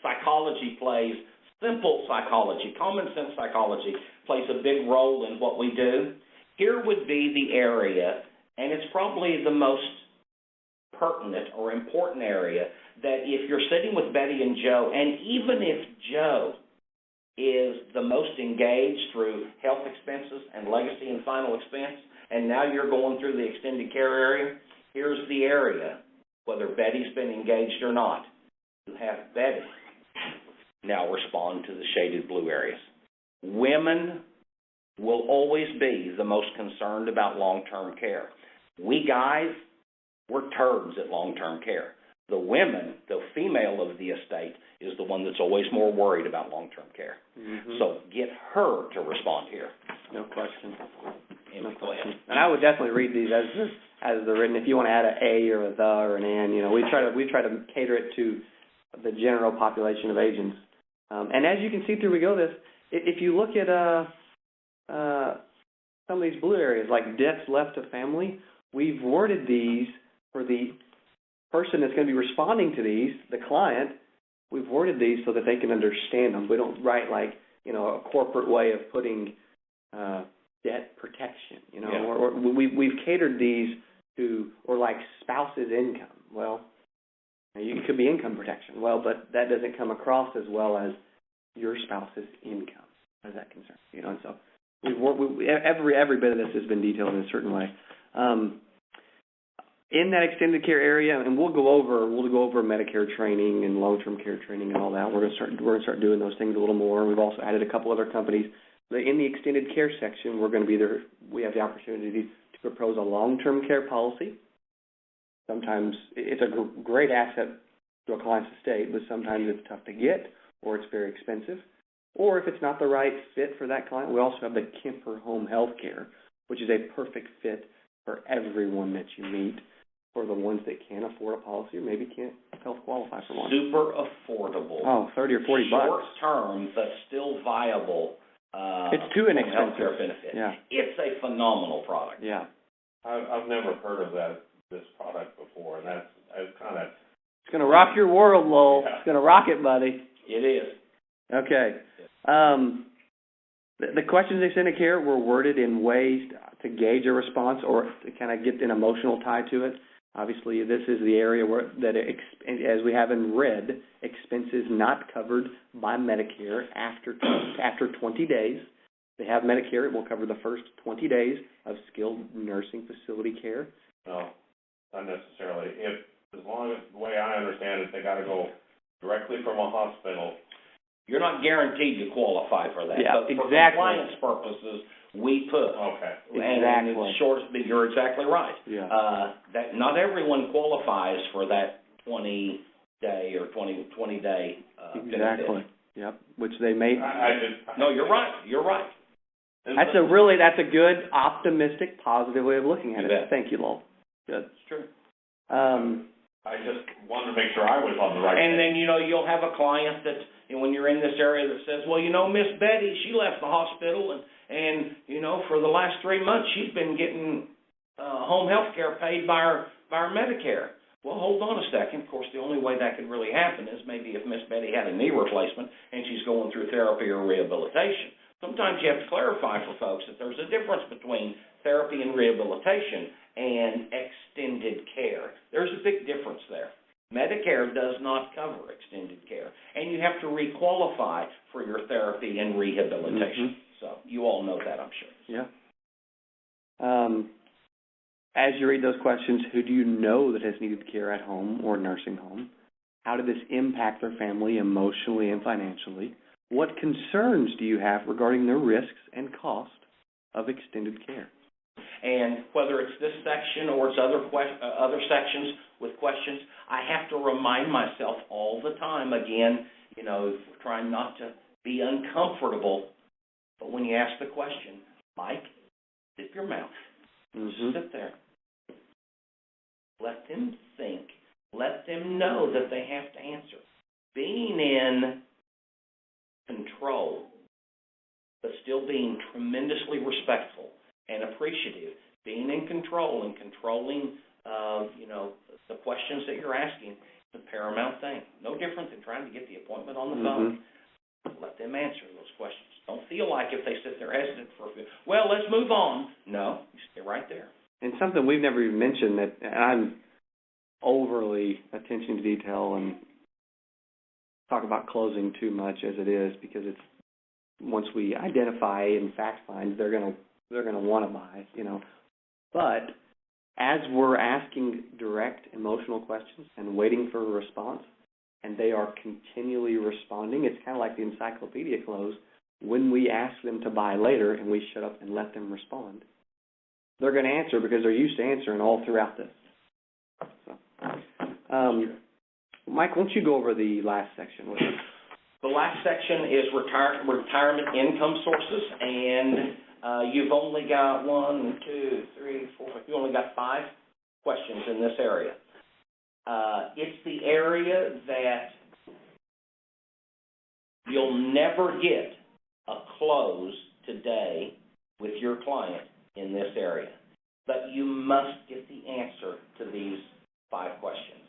psychology plays, simple psychology, common sense psychology plays a big role in what we do. Here would be the area, and it's probably the most pertinent or important area, that if you're sitting with Betty and Joe, and even if Joe is the most engaged through health expenses and legacy and final expense, and now you're going through the extended care area, here's the area, whether Betty's been engaged or not. You have Betty now respond to the shaded blue areas. Women will always be the most concerned about long-term care. We guys, we're turds at long-term care. The women, the female of the estate, is the one that's always more worried about long-term care. Mm-hmm. So get her to respond here. No question. No question. And I would definitely read these as they're written. If you want to add an A or a the or an and, we try to cater it to the general population of agents. And as you can see through we go this, if you look at some of these blue areas like debts left to family, we've worded these for the person that's going to be responding to these, the client. We've worded these so that they can understand them. We don't write like a corporate way of putting debt protection, Yeah. or we've catered these to, or like spouse's income. Well, it could be income protection. Well, but that doesn't come across as well as your spouse's income. How does that concern? And so every bit of this has been detailed in a certain way. In that extended care area, and we'll go over Medicare training and long-term care training and all that. We're going to start doing those things a little more. We've also added a couple other companies. In the extended care section, we're going to be there. We have the opportunity to propose a long-term care policy. Sometimes it's a great asset to a client's estate, but sometimes it's tough to get, or it's very expensive. Or if it's not the right fit for that client, we also have the Kemper Home Health Care, which is a perfect fit for everyone that you meet, for the ones that can't afford a policy or maybe can't health qualify for one. Super affordable. Oh, $30 or $40. Short term, but still viable. It's too inexpensive. Health care benefit. Yeah. It's a phenomenal product. Yeah. I've never heard of this product before, and that's kind of... It's going to rock your world, Lowell. Yeah. It's going to rock it, buddy. It is. Okay. The questions they send to care were worded in ways to gauge a response or to kind of get an emotional tie to it. Obviously, this is the area where as we have in red, expenses not covered by Medicare after 20 days. They have Medicare. It will cover the first 20 days of skilled nursing facility care. No, not necessarily. As long as, the way I understand it, they got to go directly from a hospital. You're not guaranteed to qualify for that. Yeah, but for exactly. compliance purposes, we put. Okay. Exactly. And you're exactly right. Yeah. That not everyone qualifies for that 20-day or 20-day Exactly. benefit. Yep. Which they may. No, you're right. You're right. That's a good, optimistic, positive way of looking at You it. bet. Thank you, Lowell. Good. It's true. I just wanted to make sure I was on the right And page. then, you'll have a client that, when you're in this area that says, well, Miss Betty, she left the hospital and for the last 3 months she's been getting home health care paid by our Medicare. Well, hold on a second. Of course, the only way that could really happen is maybe if Miss Betty had a knee replacement and she's going through therapy or rehabilitation. Sometimes you have to clarify for folks that there's a difference between therapy and rehabilitation and extended care. There's a big difference there. Medicare does not cover extended care, and you have to requalify for your therapy and rehabilitation. Mm-hmm. So you all know that, I'm sure. Yeah. As you read those questions, who do you know that has needed care at home or nursing home? How did this impact their family emotionally and financially? What concerns do you have regarding their risks and cost? of extended care. And whether it's this section or it's other sections with questions, I have to remind myself all the time, again, trying not to be uncomfortable. But when you ask the question, Mike, zip your mouth. Sit there. Let them think. Let them know that they have to answer. Being in control, but still being tremendously respectful and appreciative, being in control and controlling, the questions that you're asking is the paramount thing. No different than trying to get the appointment on the phone. Let them answer those questions. Don't feel like if they sit there hesitant for a few, well, let's move on. No, you stay right there. And something we've never even mentioned that I'm overly attention to detail and talk about closing too much as it is, because it's once we identify and fact find, they're gonna want to buy, But as we're asking direct emotional questions and waiting for a response, and they are continually responding, it's kind of like the encyclopedia close. When we ask them to buy later and we shut up and let them respond, they're going to answer because they're used to answering all throughout this. So, Mike, why don't you go over the last section with us? The last section is retirement income sources, and you've only got 1, 2, 3, 4, you only got 5 questions in this area. It's the area that you'll never get a close today with your client in this area, but you must get the answer to these 5 questions.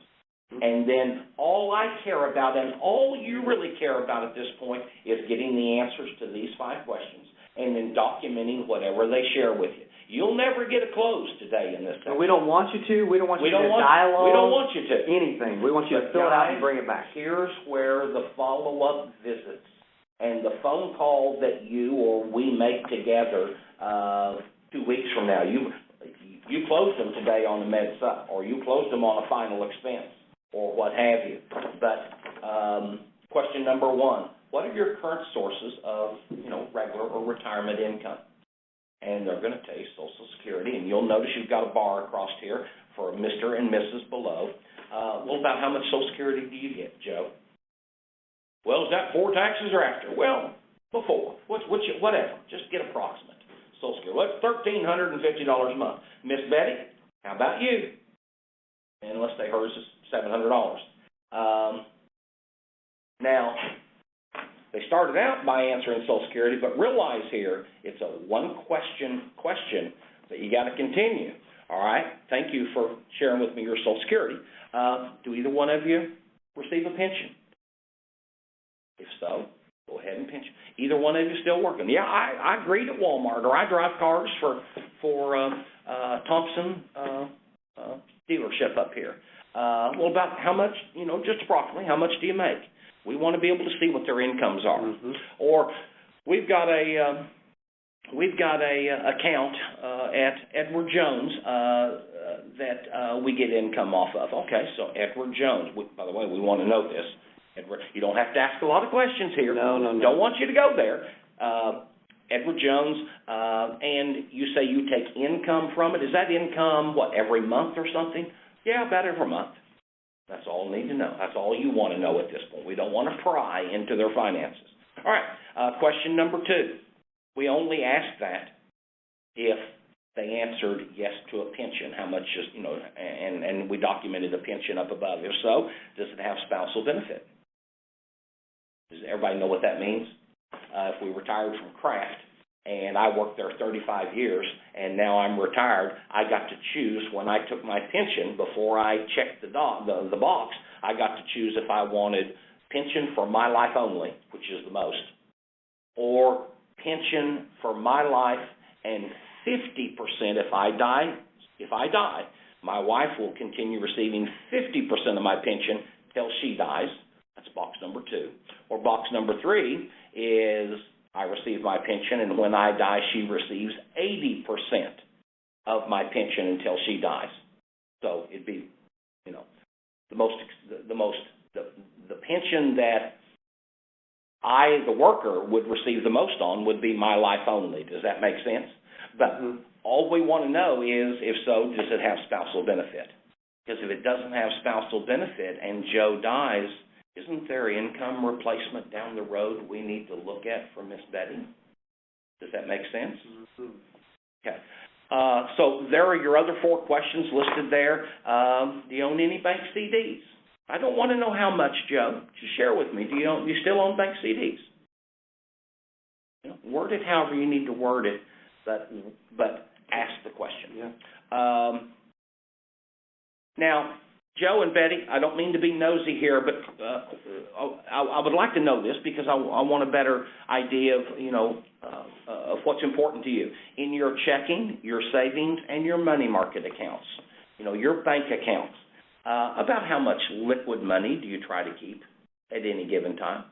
And then all I care about, and all you really care about at this point, is getting the answers to these 5 questions and then documenting whatever they share with you. You'll never get a close today in this section. We don't want you to. We don't want you to dialogue. We don't want you to. Anything. We want you to fill it out and bring it back. Here's where the follow-up visits and the phone call that you or we make together 2 weeks from now. You closed them today on the med sup, or you closed them on a final expense, or what have you. But question number 1, what are your current sources of, regular or retirement income? And they're going to tell you Social Security, and you'll notice you've got a bar across here for Mr. and Mrs. below. Well, about how much Social Security do you get, Joe? Well, is that before taxes or after? Well, before. Whatever. Just get approximate. Social Security. Well, it's $1,350 a month. Miss Betty, how about you? And let's say hers is $700. Now, they started out by answering Social Security, but realize here it's a one-question question that you got to continue. All right? Thank you for sharing with me your Social Security. Do either one of you receive a pension? If so, go ahead and pension. Either one of you still working? Yeah, I greet at Walmart, or I drive cars for Thompson dealership up here. Well, about how much, just approximately, how much do you make? We want to be able to see what their incomes are. Or we've got a account at Edward Jones that we get income off of. Okay, so Edward Jones. By the way, we want to know this. Edward, you don't have to ask a lot of questions here. No. Don't want you to go there. Edward Jones, and you say you take income from it. Is that income, every month or something? Yeah, about every month. That's all I need to know. That's all you want to know at this point. We don't want to pry into their finances. All right, question number 2. We only ask that if they answered yes to a pension, how much is, and we documented the pension up above. If so, does it have spousal benefit? Does everybody know what that means? If we retired from Kraft and I worked there 35 years and now I'm retired, I got to choose when I took my pension, before I checked the box, I got to choose if I wanted pension for my life only, which is the most, or pension for my life and 50% if I die, my wife will continue receiving 50% of my pension till she dies. That's box number 2. Or box number 3 is I receive my pension, and when I die, she receives 80% of my pension until she dies. So it'd be, the pension that I, the worker, would receive the most on would be my life only. Does that make sense? But all we want to know is, if so, does it have spousal benefit? Because if it doesn't have spousal benefit and Joe dies, isn't there income replacement down the road we need to look at for Miss Betty? Does that make sense? Okay. So there are your other 4 questions listed there. Do you own any bank CDs? I don't want to know how much, Joe. Just share with me. Do you still own bank CDs? You know, word it however you need to word it, but ask the question. Yeah. Now, Joe and Betty, I don't mean to be nosy here, but I would like to know this because I want a better idea of what's important to you. In your checking, your savings, and your money market accounts, your bank accounts, about how much liquid money do you try to keep at any given time?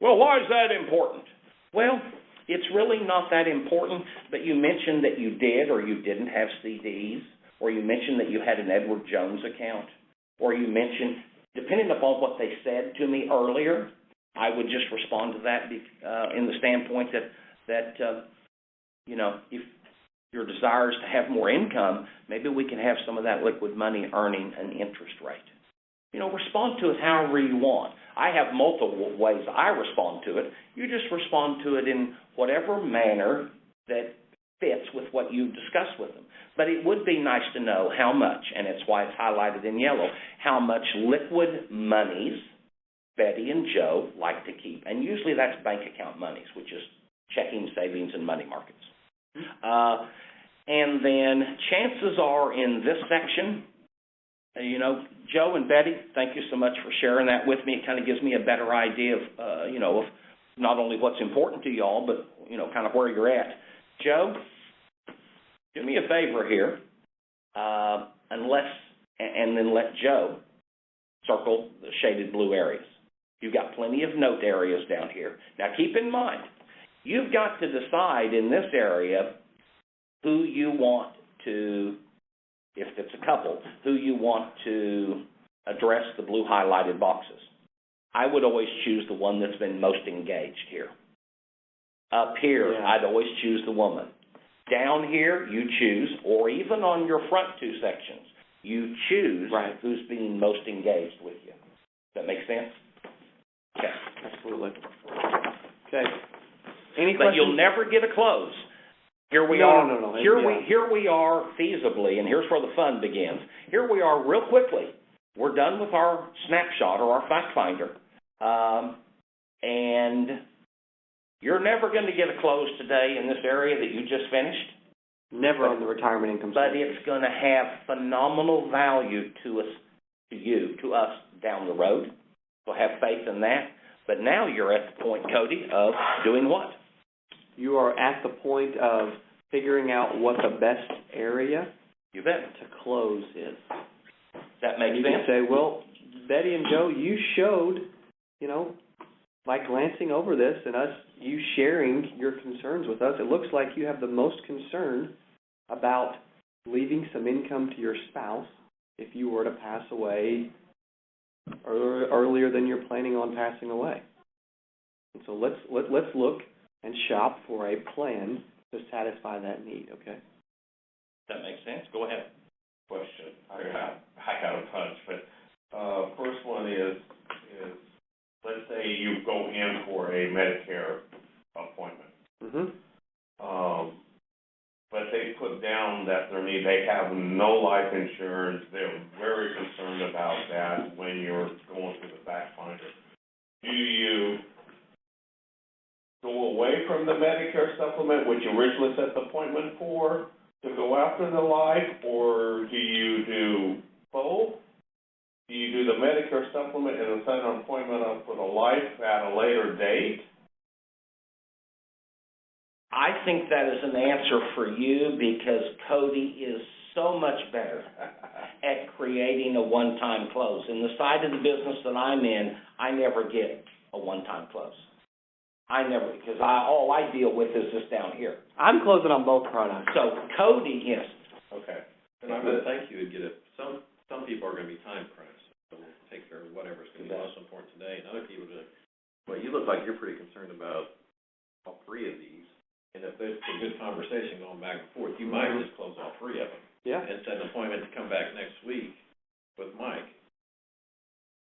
Well, why is that important? Well, it's really not that important, but you mentioned that you did or you didn't have CDs, or you mentioned that you had an Edward Jones account, or you mentioned, depending upon what they said to me earlier, I would just respond to that in the standpoint that if your desire is to have more income, maybe we can have some of that liquid money earning an interest rate. Respond to it however you want. I have multiple ways I respond to it. You just respond to it in whatever manner that fits with what you've discussed with them. But it would be nice to know how much, and it's why it's highlighted in yellow, how much liquid monies Betty and Joe like to keep. And usually that's bank account monies, which is checking, savings, and money markets. And then chances are in this section, Joe and Betty, thank you so much for sharing that with me. It kind of gives me a better idea of, of not only what's important to y'all, but, kind of where you're at. Joe, do me a favor here, and then let Joe circle the shaded blue areas. You've got plenty of note areas down here. Now, keep in mind, you've got to decide in this area who you want to, if it's a couple, who you want to address the blue highlighted boxes. I would always choose the one that's been most engaged here. Up here, yeah. I'd always choose the woman. Down here, you choose, or even on your front 2 sections, you choose who's being most engaged with you. Does that make sense? Okay. Absolutely. Okay. Any questions? But you'll never get a close. Here we are. No. Here we are feasibly, and here's where the fun begins. Here we are real quickly. We're done with our snapshot or our fact finder, and you're never going to get a close today in this area that you just finished. Never on the retirement income statement. But it's going to have phenomenal value to us down the road. So have faith in that. But now you're at the point, Cody, of doing what? You are at the point of figuring out what the best area to close is. That makes sense? You can say, well, Betty and Joe, you showed, by glancing over this and you sharing your concerns with us, it looks like you have the most concern about leaving some income to your spouse if you were to pass away earlier than you're planning on passing away. And so let's look and shop for a plan to satisfy that need, okay? That makes sense. Go ahead. Question. I got a bunch, but first one is let's say you go in for a Medicare appointment. But they put down that they have no life insurance. They're very concerned about that when you're going through the fact finder. Do you go away from the Medicare supplement, which you originally set the appointment for, to go after the life, or do you do both? Do you do the Medicare supplement and set an appointment up for the life at a later date? I think that is an answer for you because Cody is so much better at creating a one-time close. In the side of the business that I'm in, I never get a one-time close. Because all I deal with is this down here. I'm closing on both products. So Cody, yes. Okay. And I'm going to thank you and get it. Some people are going to be time crunched, so we'll take care of whatever's going to be most important today. And other people are well, you look like you're pretty concerned about all 3 of these. And if it's a good conversation going back and forth, you might just close all three of them. Yeah. And set an appointment to come back next week with Mike.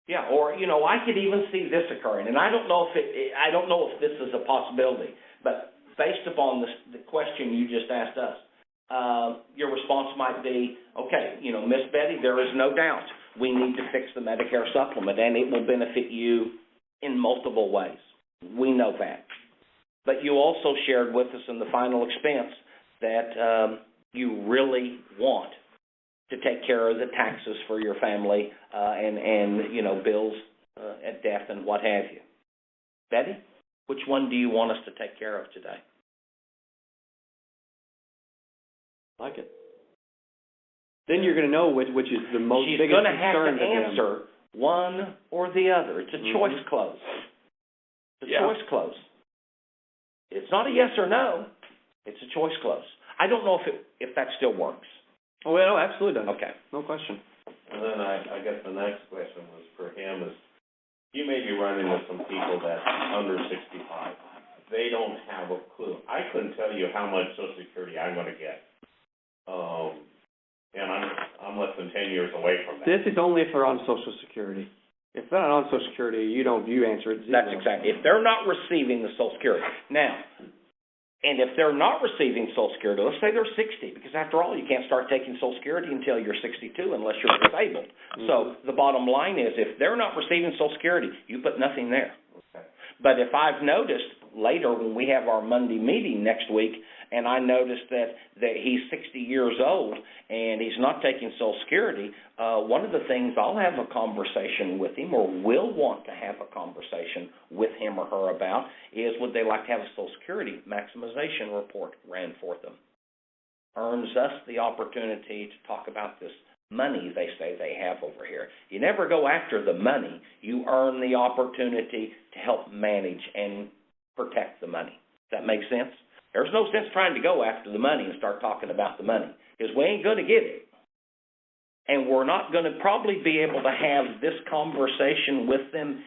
Yeah, or, I could even see this occurring, and I don't know if this is a possibility, but based upon the question you just asked us, your response might be, okay, Miss Betty, there is no doubt we need to fix the Medicare supplement, and it will benefit you in multiple ways. We know that. But you also shared with us in the final expense that you really want to take care of the taxes for your family and bills at death and what have you. Betty, which one do you want us to take care of today? Like it. Then you're going to know which is the most She's biggest going to have concern to answer one or the other. It's a choice close. It's a choice close. It's not a yes or no. It's a choice close. I don't know if that still works. Oh, well, absolutely does. Okay. No question. And then I guess the next question was for him is, you may be running with some people that's under 65. They don't have a clue. I couldn't tell you how much Social Security I'm going to get. And I'm less than 10 years away from that. This is only if they're on Social Security. If they're not on Social Security, you answer it zero. That's exactly. If they're not receiving the Social Security. Now, and if they're not receiving Social Security, let's say they're 60, because after all, you can't start taking Social Security until you're 62 unless you're disabled. So the bottom line is, if they're not receiving Social Security, you put nothing there. Okay. But if I've noticed later when we have our Monday meeting next week, and I noticed that he's 60 years old and he's not taking Social Security, one of the things I'll have a conversation with him, or will want to have a conversation with him or her about, is would they like to have a Social Security maximization report ran for them? Earns us the opportunity to talk about this money they say they have over here. You never go after the money. You earn the opportunity to help manage and protect the money. Does that make sense? There's no sense trying to go after the money and start talking about the money, because we ain't going to get it. And we're not going to probably be able to have this conversation with them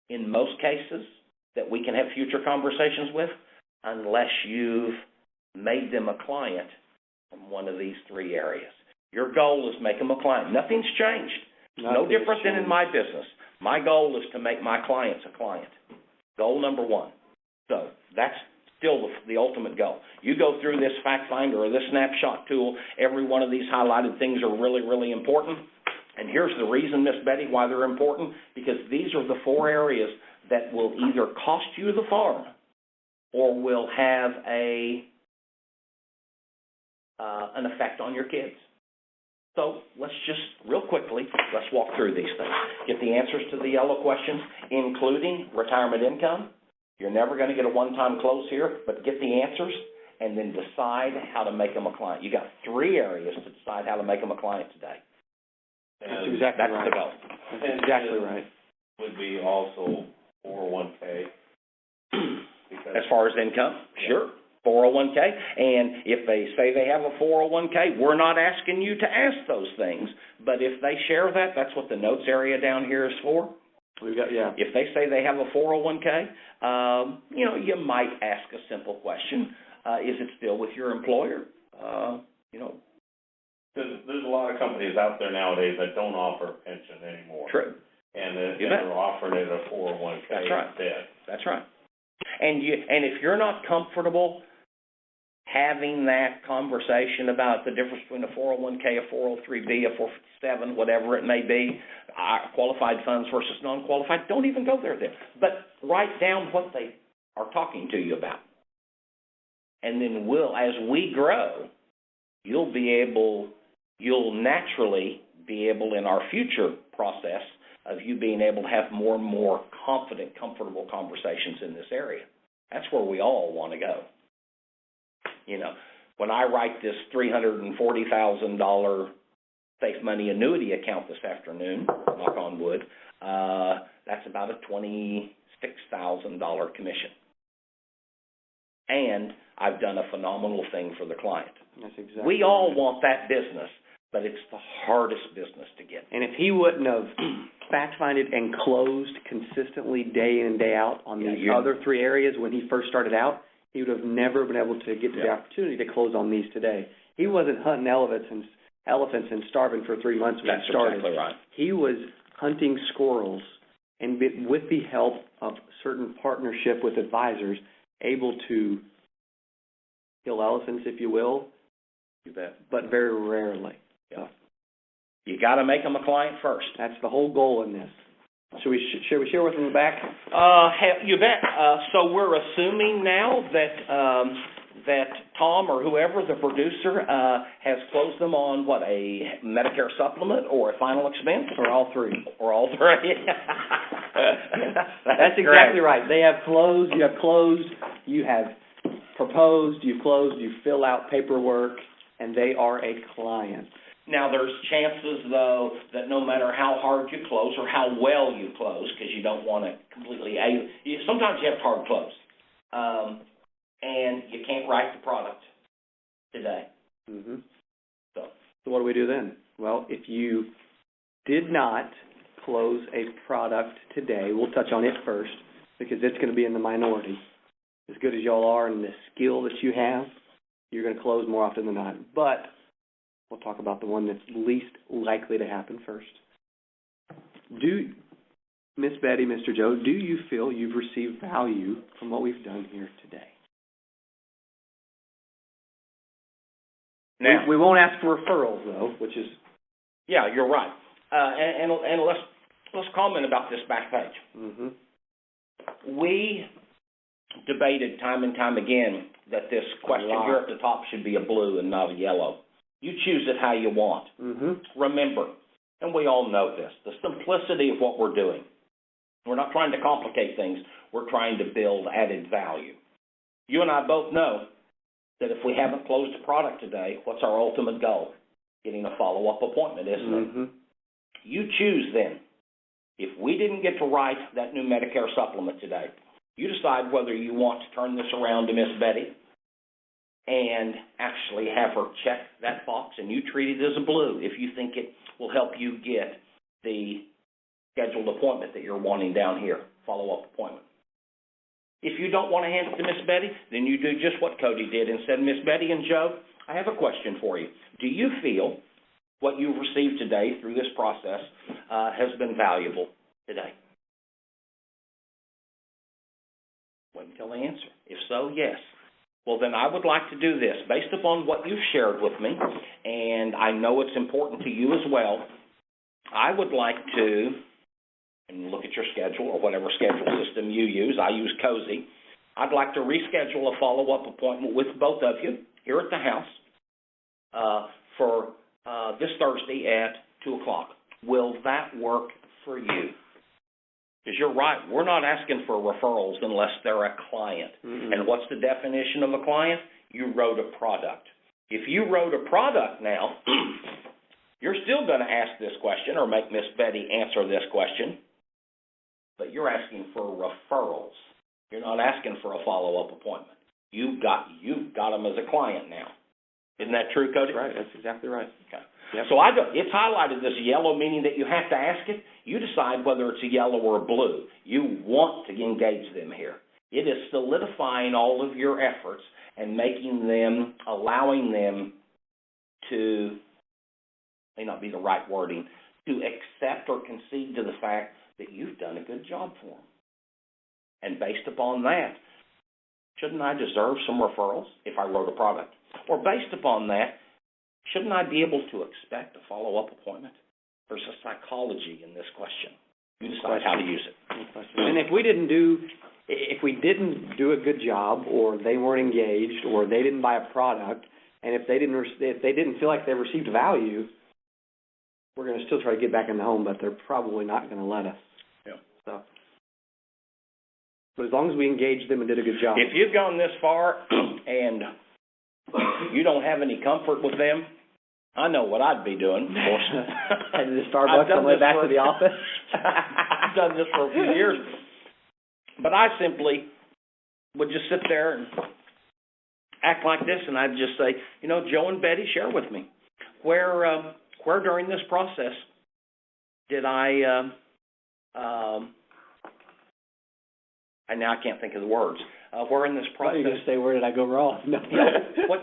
in most cases that we can have future conversations with, unless you've made them a client from one of these three areas. Your goal is make them a client. Nothing's changed. No different than in my business. My goal is to make my clients a client. Goal number one. So that's still the ultimate goal. You go through this fact finder or this snapshot tool, every one of these highlighted things are really, really important. And here's the reason, Miss Betty, why they're important, because these are the four areas that will either cost you the farm or will have an effect on your kids. So let's just, real quickly, let's walk through these things. Get the answers to the yellow questions, including retirement income. You're never going to get a one-time close here, but get the answers and then decide how to make them a client. You got three areas to decide how to make them a client today. That's exactly right. That's the goal. That's exactly right. Would be also 401k. As far as income, sure. 401k, and if they say they have a 401k, we're not asking you to ask those things, but if they share that, that's what the notes area down here is for. If they say they have a 401k, you might ask a simple question. Is it still with your employer? There's a lot of companies out there nowadays that don't offer pension anymore. True. And they're offering it a 401k instead. That's right. And if you're not comfortable having that conversation about the difference between a 401k, a 403b, a 457, whatever it may be, qualified funds versus non-qualified, don't even go there then. But write down what they are talking to you about. And then as we grow, you'll naturally be able in our future process of you being able to have more and more confident, comfortable conversations in this area. That's where we all want to go. When I write this $340,000 safe money annuity account this afternoon, knock on wood, that's about a $26,000 commission. And I've done a phenomenal thing for the client. That's exactly We all want that business, but it's the hardest business to get. And if he wouldn't have fact-finded and closed consistently day in and day out on these other three areas when he first started out, he would have never been able to get to the opportunity to close on these today. He wasn't hunting elephants and starving for 3 months when he started. That's exactly right. He was hunting squirrels and with the help of certain partnership with advisors, able to kill elephants, if you will, You bet. but very rarely. Yeah. You got to make them a client first. That's the whole goal in this. Should we share with them the back? You bet. So we're assuming now that Tom or whoever, the producer, has closed them on, what, a Medicare supplement or a final expense? Or all three. Or all three. That's exactly right. They have closed, you have closed, you have proposed, you've closed, you fill out paperwork, and they are a client. Now, there's chances, though, that no matter how hard you close or how well you close, because you don't want to completely sometimes you have to hard close, and you can't write the product today. Mm-hmm. So what do we do then? Well, if you did not close a product today, we'll touch on it first, because it's going to be in the minority. As good as y'all are and the skill that you have, you're going to close more often than not. But we'll talk about the one that's least likely to happen first. Do, Miss Betty, Mr. Joe, do you feel you've received value from what we've done here today? now, We won't ask for referrals, though, which is... yeah, you're right. And let's comment about this back page. Mm-hmm. We debated time and time again that this question here at the top should be a blue and not a yellow. You choose it how you want. Mm-hmm. Remember, and we all know this, the simplicity of what we're doing. We're not trying to complicate things. We're trying to build added value. You and I both know that if we haven't closed a product today, what's our ultimate goal? Getting a follow-up appointment, isn't Mm-hmm. it? You choose then. If we didn't get to write that new Medicare supplement today, you decide whether you want to turn this around to Miss Betty and actually have her check that box, and you treat it as a blue if you think it will help you get the scheduled appointment that you're wanting down here, follow-up appointment. If you don't want to hand it to Miss Betty, then you do just what Cody did and said, Miss Betty and Joe, I have a question for you. Do you feel what you've received today through this process has been valuable today? Wait until they answer. If so, yes. Well, then I would like to do this. Based upon what you've shared with me, and I know it's important to you as well, I would like to, and look at your schedule or whatever schedule system you use. I use Cozy. I'd like to reschedule a follow-up appointment with both of you here at the house for this Thursday at 2 o'clock. Will that work for you? Because you're right, we're not asking for referrals unless they're a client. Mm-hmm. And what's the definition of a client? You wrote a product. If you wrote a product now, you're still going to ask this question or make Miss Betty answer this question, but you're asking for referrals. You're not asking for a follow-up appointment. You've got them as a client now. Isn't that true, Cody? That's right. That's exactly right. Okay. Yep. So it's highlighted this yellow, meaning that you have to ask it. You decide whether it's a yellow or a blue. You want to engage them here. It is solidifying all of your efforts and allowing them to, may not be the right wording, to accept or concede to the fact that you've done a good job for them. And based upon that, shouldn't I deserve some referrals if I wrote a product? Or based upon that, shouldn't I be able to expect a follow-up appointment? There's a psychology in this question. You decide how to use it. And if we didn't do a good job, or they weren't engaged, or they didn't buy a product, and if they didn't feel like they received value, we're going to still try to get back in the home, but they're probably not going to let us. Yeah. So, but as long as we engaged them and did a good job. If you've gone this far and you don't have any comfort with them, I know what I'd be doing. Heading to Starbucks on the way back to the office. I've done this for a few years. But I simply would just sit there and act like this, and I'd just say, Joe and Betty, share with me. Where during this process did and now I can't think of the words. where in this process? You're going to say, where did I go wrong? No. What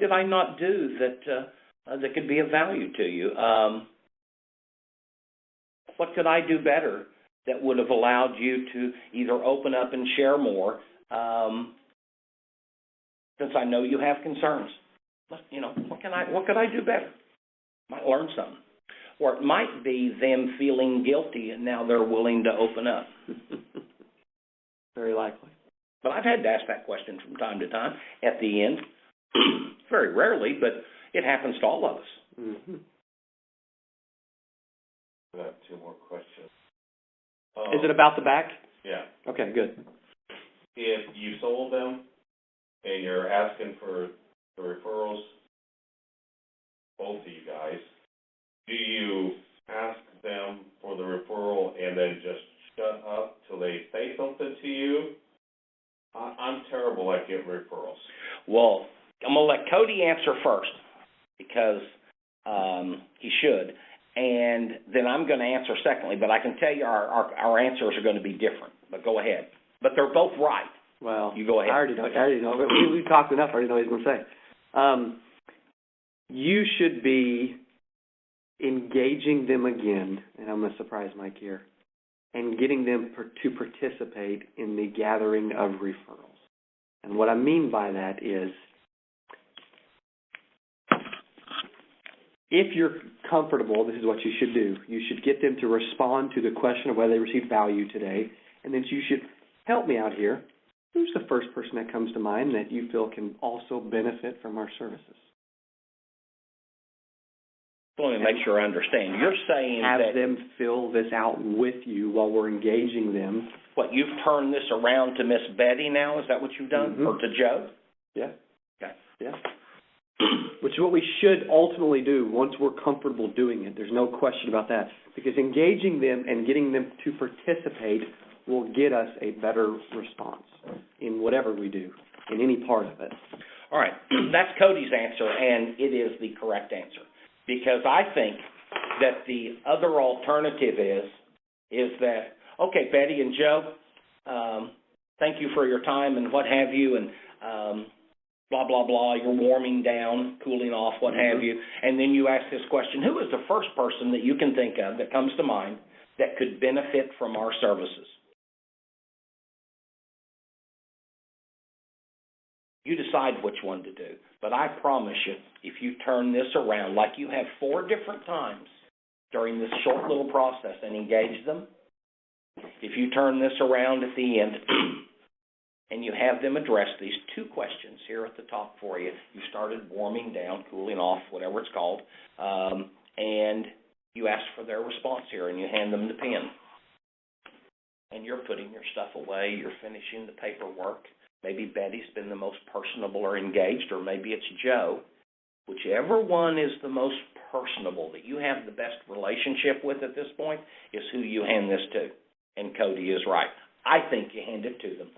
did I not do that could be of value to you? What could I do better that would have allowed you to either open up and share more, since I know you have concerns? What could I do better? Might learn something. Or it might be them feeling guilty and now they're willing to open up. Very likely. But I've had to ask that question from time to time at the end. Very rarely, but it happens to all of us. Mm-hmm. I have 2 more questions. Is it about the back? Yeah. Okay, good. If you sold them and you're asking for the referrals, both of you guys, do you ask them for the referral and then just shut up till they say something to you? I'm terrible at getting referrals. Well, I'm going to let Cody answer first because he should, and then I'm going to answer secondly, but I can tell you our answers are going to be different, but go ahead. But they're both right. Well, you go ahead. I already know. We've talked enough. I already know what he's going to say. You should be engaging them again, and I'm going to surprise Mike here, and getting them to participate in the gathering of referrals. And what I mean by that is, if you're comfortable, this is what you should do. You should get them to respond to the question of whether they received value today, and then you should help me out here. Who's the first person that comes to mind that you feel can also benefit from our services? Let me make sure I understand. You're saying have that them fill this out with you while we're engaging them. What, you've turned this around to Miss Betty now? Is that what you've done? Mm-hmm. Or to Joe? Yeah. Okay. Yeah. Which is what we should ultimately do once we're comfortable doing it. There's no question about that. Because engaging them and getting them to participate will get us a better response in whatever we do, in any part of it. All right. That's Cody's answer, and it is the correct answer. Because I think that the other alternative is that, okay, Betty and Joe, thank you for your time and what have you, and blah, blah, blah, you're warming down, cooling off, what have you, and then you ask this question, who is the first person that you can think of that comes to mind that could benefit from our services? You decide which one to do. But I promise you, if you turn this around like you have 4 different times during this short little process and engage them, if you turn this around at the end and you have them address these 2 questions here at the top for you, you started warming down, cooling off, whatever it's called, and you ask for their response here and you hand them the pen. And you're putting your stuff away, you're finishing the paperwork. Maybe Betty's been the most personable or engaged, or maybe it's Joe. Whichever one is the most personable, that you have the best relationship with at this point, is who you hand this to. And Cody is right. I think you hand it to them.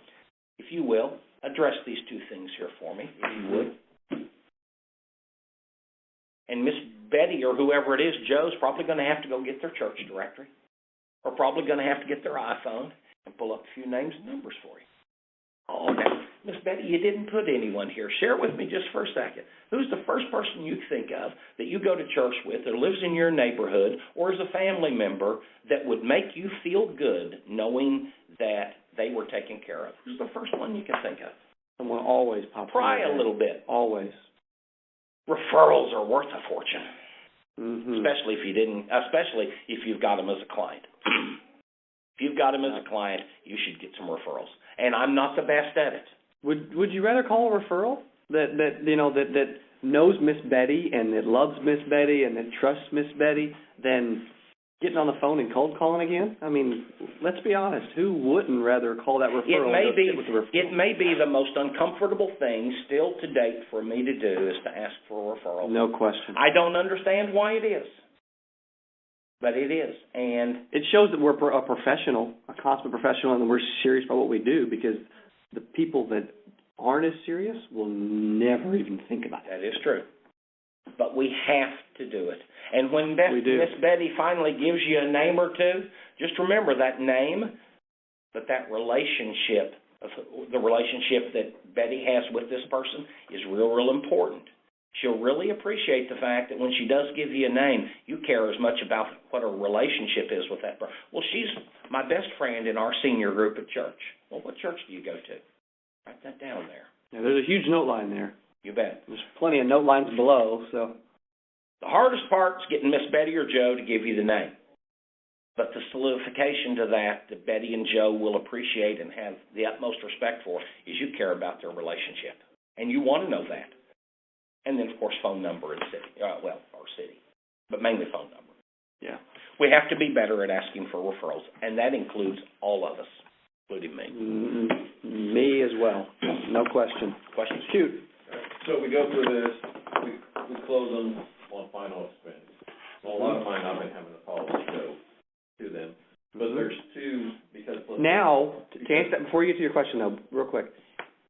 If you will, address these 2 things here for me, if you would. And Miss Betty, or whoever it is, Joe's probably going to have to go get their church directory, or probably going to have to get their iPhone and pull up a few names and numbers for you. Oh, now, Miss Betty, you didn't put anyone here. Share it with me just for a second. Who's the first person you think of that you go to church with or lives in your neighborhood or is a family member that would make you feel good knowing that they were taken care of? Who's the first one you can think of? Someone always pops in. Pry a little bit. Always. Referrals are worth a fortune, especially especially if you've got them as a client. If you've got them as a client, you should get some referrals. And I'm not the best at it. Would you rather call a referral that knows Miss Betty and that loves Miss Betty and that trusts Miss Betty than getting on the phone and cold calling again? I mean, let's be honest. Who wouldn't rather call that referral? It may be the most uncomfortable thing still to date for me to do is to ask for a referral. No question. I don't understand why it is. But it is, and it shows that we're a professional, a consummate professional, and we're serious about what we do, because the people that aren't as serious will never even think about it. That is true. But we have to do it. And when Miss Betty finally gives you a name or 2, just remember that name, but that relationship the relationship that Betty has with this person is real, real important. She'll really appreciate the fact that when she does give you a name, you care as much about what her relationship is with that person. Well, she's my best friend in our senior group at church. Well, what church do you go to? Write that down there. Yeah, there's a huge note line there. You bet. There's plenty of note lines below, so. The hardest part is getting Miss Betty or Joe to give you the name. But the solidification to that Betty and Joe will appreciate and have the utmost respect for is you care about their relationship. And you want to know that. And then, of course, phone number and city. Or city. But mainly phone number. Yeah. We have to be better at asking for referrals, and that includes all of us, including me. Me as well. No question. Questions? Shoot. So we go through this, we close them on final expense. Well, a lot of mine I've been having to follow to them, but there's two, because... Now, to answer that, before you get to your question, though, real quick,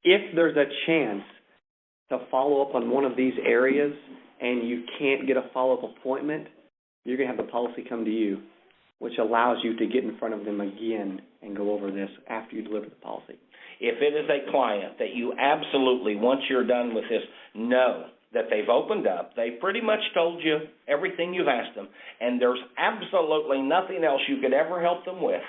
if there's a chance to follow up on one of these areas and you can't get a follow-up appointment, you're going to have the policy come to you, which allows you to get in front of them again and go over this after you deliver the policy. If it is a client that you absolutely, once you're done with this, know that they've opened up, they've pretty much told you everything you've asked them, and there's absolutely nothing else you could ever help them with,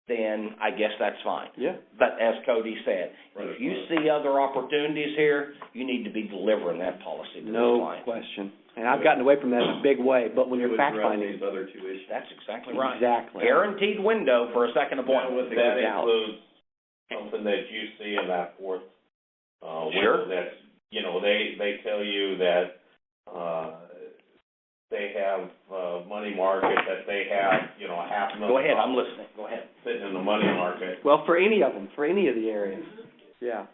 then I guess that's fine. Yeah. But as Cody said, if you see other opportunities here, you need to be delivering that policy to the client. No question. And I've gotten away from that in a big way, but when you're fact-finding... these other two issues. That's exactly right. Exactly. Guaranteed window for a second appointment. That includes something that you see in that fourth window that's, they tell you that they have money market, that they have, $500,000. Go ahead, I'm listening. Go ahead. Sitting in the money market. Well, for any of them, for any of the areas. Yeah,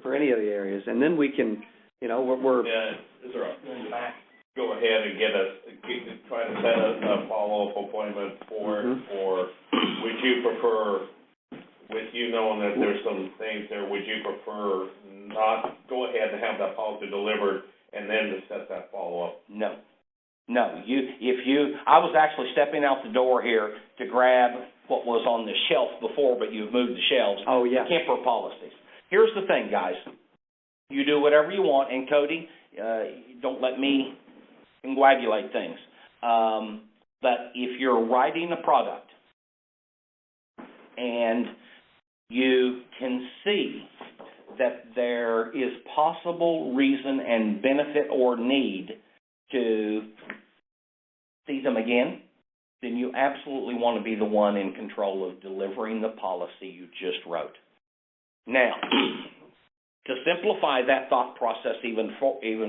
for any of the areas. And then we can, we're Is there go ahead and try to set a follow-up appointment for it, or would you prefer, with you knowing that there's some things there, would you prefer not go ahead and have that policy delivered and then to set that follow-up? No. I was actually stepping out the door here to grab what was on the shelf before, but you've moved the shelves. Oh, yeah. Kemper policies. Here's the thing, guys. You do whatever you want, and Cody, don't let me coagulate things. But if you're writing a product and you can see that there is possible reason and benefit or need to see them again, then you absolutely want to be the one in control of delivering the policy you just wrote. Now, to simplify that thought process even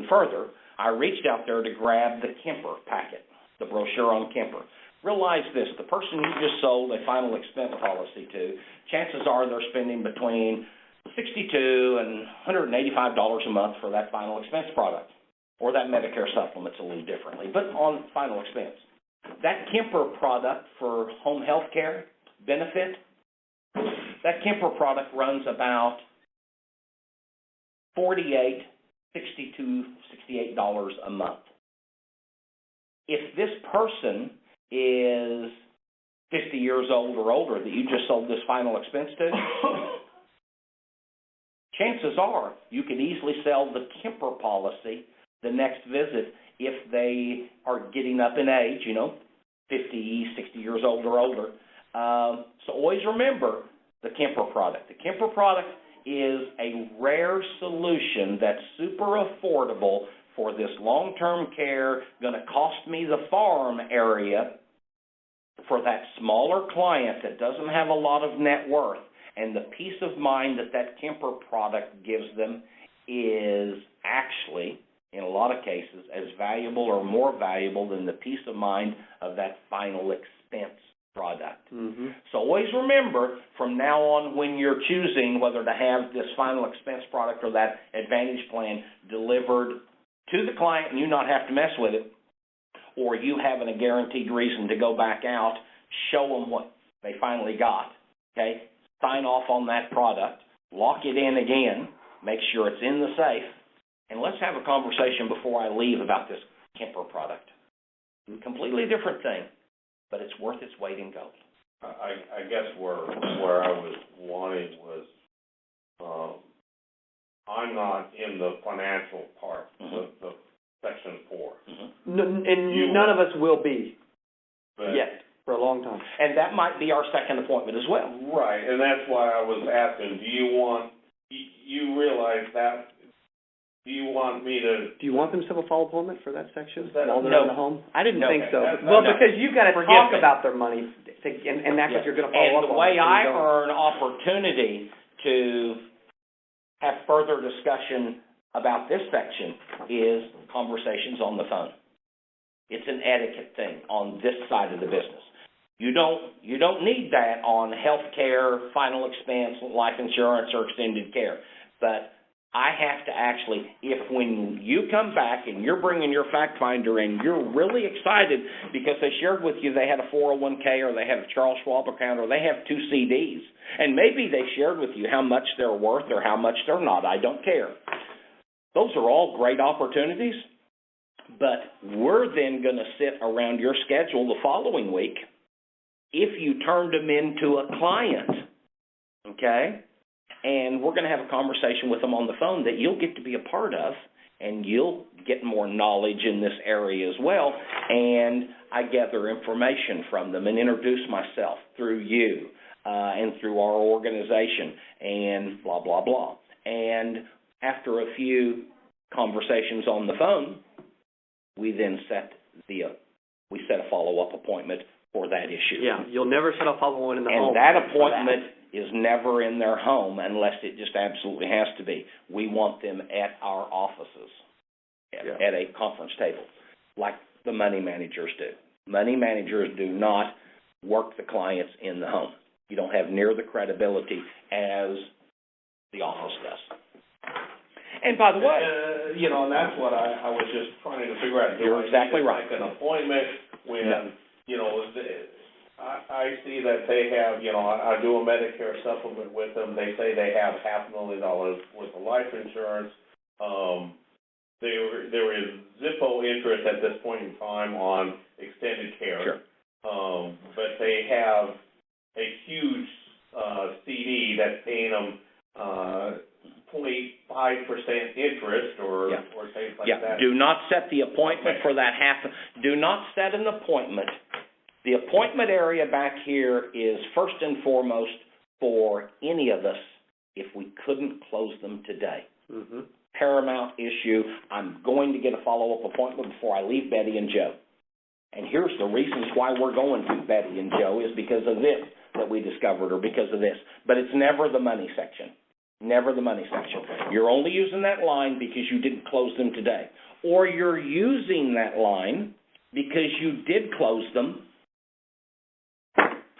further, I reached out there to grab the Kemper packet, the brochure on Kemper. Realize this, the person you just sold a final expense policy to, chances are they're spending between $62 and $185 a month for that final expense product, or that Medicare supplements a little differently, but on final expense. That Kemper product for home health care benefit, that Kemper product runs about $48, $62, $68 a month. If this person is 50 years old or older that you just sold this final expense to, chances are you could easily sell the Kemper policy the next visit if they are getting up in age, 50, 60 years old or older. So always remember the Kemper product. The Kemper product is a rare solution that's super affordable for this long-term care, going to cost me the farm area for that smaller client that doesn't have a lot of net worth. And the peace of mind that Kemper product gives them is actually, in a lot of cases, as valuable or more valuable than the peace of mind of that final expense product. So always remember, from now on when you're choosing whether to have this final expense product or that Advantage plan delivered to the client and you not have to mess with it, or you having a guaranteed reason to go back out, show them what they finally got, okay? Sign off on that product, lock it in again, make sure it's in the safe, and let's have a conversation before I leave about this Kemper product. Completely different thing, but it's worth its weight in gold. I guess where I was wanting was I'm not in the financial part, the section 4. None of us will be But, yet for a long time. And that might be our second appointment as well. Right, and that's why I was asking, you realize that, do you want me to? Do you want them to have a follow appointment for that section That- while they're no. in the home? I didn't No. think so. That- Well, no. because you've got to Forgive talk me. about their money, and that's what you're going to follow up on. And the way so you I don't. earn opportunity to have further discussion about this section is conversations on the phone. It's an etiquette thing on this side of the business. You don't need that on health care, final expense, life insurance, or extended care. But I have to actually, if when you come back and you're bringing your fact finder and you're really excited because they shared with you they had a 401k or they had a Charles Schwab account or they have 2 CDs, and maybe they shared with you how much they're worth or how much they're not, I don't care. Those are all great opportunities, but we're then going to sit around your schedule the following week if you turned them into a client, okay? And we're going to have a conversation with them on the phone that you'll get to be a part of, and you'll get more knowledge in this area as well. And I gather information from them and introduce myself through you and through our organization and blah, blah, blah. And after a few conversations on the phone, we then set a follow-up appointment for that issue. Yeah, you'll never set up follow-up in the home. And that appointment is never in their home unless it just absolutely has to be. We want them at our offices, at a conference table, like the money managers do. Money managers do not work the clients in the home. You don't have near the credibility as the office does. And by the way, And that's what I was just trying to figure out. You're exactly right. Like an appointment when, No. I see that they have, I do a Medicare supplement with them. They say they have $500,000 worth of life insurance. There is Zippo interest at this point in time on extended care. Sure. But they have a huge CD that's paying them 0.5% interest or things like that. Do not set the appointment for that do not set an appointment. The appointment area back here is first and foremost for any of us if we couldn't close them today. Mm-hmm. Paramount issue. I'm going to get a follow-up appointment before I leave Betty and Joe. And here's the reasons why we're going to Betty and Joe is because of this that we discovered or because of this. But it's never the money section. Never the money section. You're only using that line because you didn't close them today. Or you're using that line because you did close them,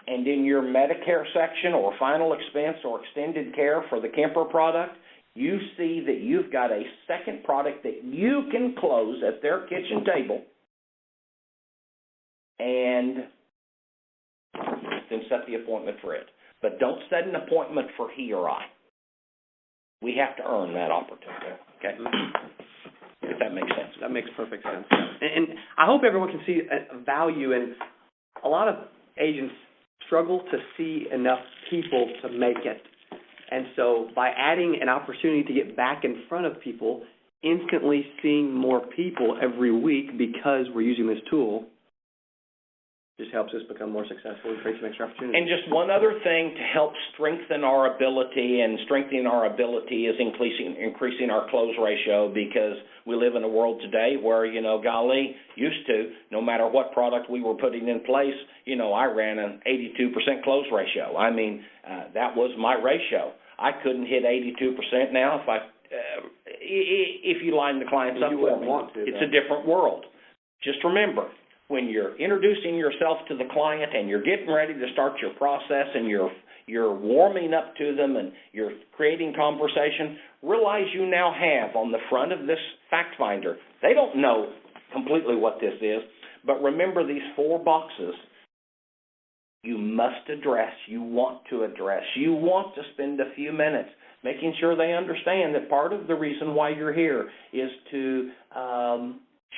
and in your Medicare section or final expense or extended care for the Kemper product, you see that you've got a second product that you can close at their kitchen table and then set the appointment for it. But don't set an appointment for he or I. We have to earn that opportunity, okay? If that makes sense. That makes perfect sense. And I hope everyone can see a value in a lot of agents struggle to see enough people to make it. And so by adding an opportunity to get back in front of people, instantly seeing more people every week because we're using this tool, just helps us become more successful and create some extra opportunities. And just one other thing to help strengthen our ability, and strengthening our ability is increasing our close ratio, because we live in a world today where, golly, used to, no matter what product we were putting in place, I ran an 82% close ratio. I mean, that was my ratio. I couldn't hit 82% now if you line the clients up for me. It's a different world. Just remember, when you're introducing yourself to the client and you're getting ready to start your process and you're warming up to them and you're creating conversation, realize you now have on the front of this fact finder, they don't know completely what this is, but remember these 4 boxes you must address, you want to address, you want to spend a few minutes making sure they understand that part of the reason why you're here is to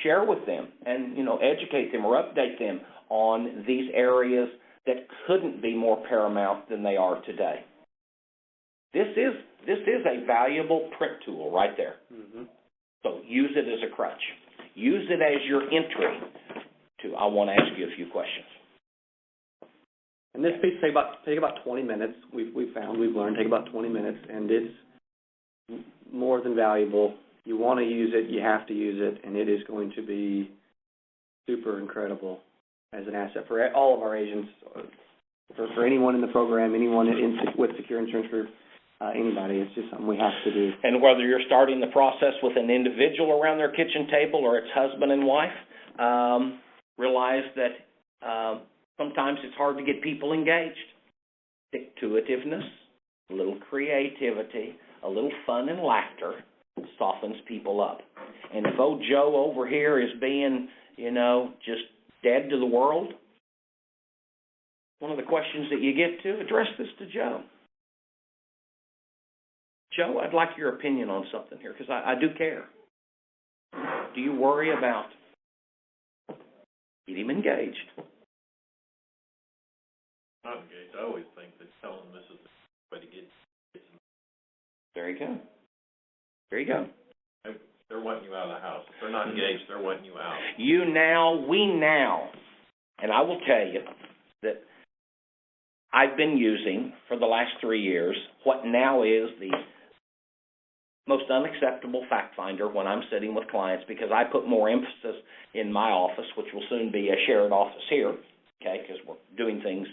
share with them and, educate them or update them on these areas that couldn't be more paramount than they are today. This is a valuable print tool right there. Mm-hmm. So use it as a crutch. Use it as your entry to, I want to ask you a few questions. And this piece take about 20 minutes. We've learned take about 20 minutes, and it's more than valuable. You want to use it, you have to use it, and it is going to be super incredible as an asset for all of our agents, for anyone in the program, anyone with Secure Insurance Group, anybody. It's just something we have to do. And whether you're starting the process with an individual around their kitchen table or it's husband and wife, realize that sometimes it's hard to get people engaged. Stick-to-itiveness, a little creativity, a little fun and laughter softens people up. And if old Joe over here is being, just dead to the world, one of the questions that you get to, address this to Joe. Joe, I'd like your opinion on something here, because I do care. Do you worry about get him engaged? Not engaged. I always think that telling them this is the way to get them. There you go. There you go. They're wanting you out of the house. If they're not engaged, they're wanting you out. We now, and I will tell you that I've been using for the last 3 years what now is the most unacceptable fact finder when I'm sitting with clients, because I put more emphasis in my office, which will soon be a shared office here, okay, because we're doing things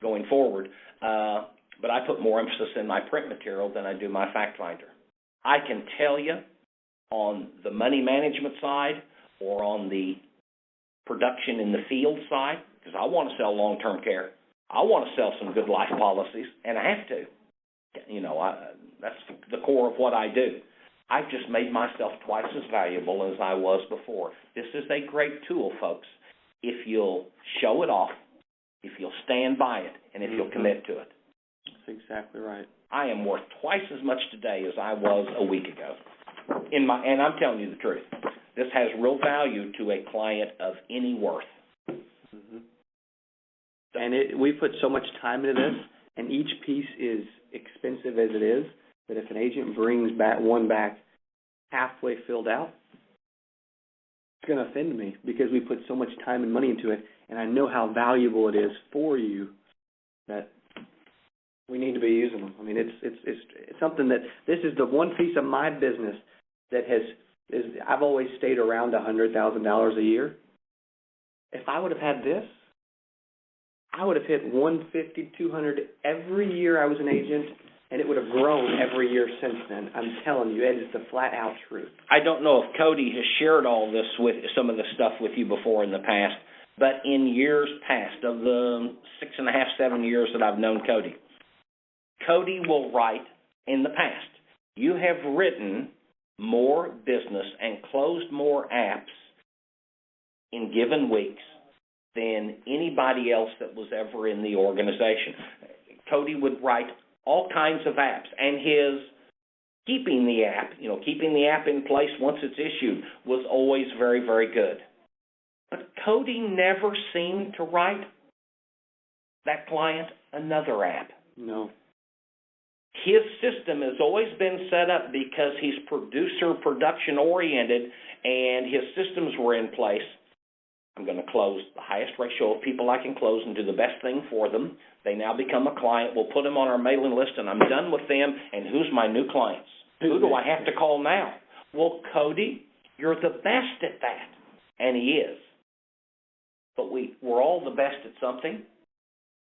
going forward. But I put more emphasis in my print material than I do my fact finder. I can tell you on the money management side or on the production in the field side, because I want to sell long-term care. I want to sell some good life policies, and I have to. That's the core of what I do. I've just made myself twice as valuable as I was before. This is a great tool, folks, if you'll show it off, if you'll stand by it, and if you'll commit to it. That's exactly right. I am worth twice as much today as I was a week ago. And I'm telling you the truth. This has real value to a client of any worth. Mm-hmm. And we put so much time into this, and each piece is expensive as it is, that if an agent brings one back halfway filled out, it's going to offend me, because we put so much time and money into it, and I know how valuable it is for you that we need to be using them. I mean, it's something that this is the one piece of my business that I've always stayed around $100,000 a year. If I would have had this, I would have hit 150, 200 every year I was an agent, and it would have grown every year since then. I'm telling you, it is the flat-out truth. I don't know if Cody has shared all this with some of the stuff with you before in the past, but in years past, of the 6.5, 7 years that I've known Cody, Cody will write in the past, you have written more business and closed more apps in given weeks than anybody else that was ever in the organization. Cody would write all kinds of apps, and his keeping the app in place once it's issued was always very, very good. But Cody never seemed to write that client another app. No. His system has always been set up because he's production-oriented, and his systems were in place. I'm going to close the highest ratio of people I can close and do the best thing for them. They now become a client. We'll put them on our mailing list, and I'm done with them, and who's my new clients? Who do I have to call now? Well, Cody, you're the best at that, and he is. But we're all the best at something.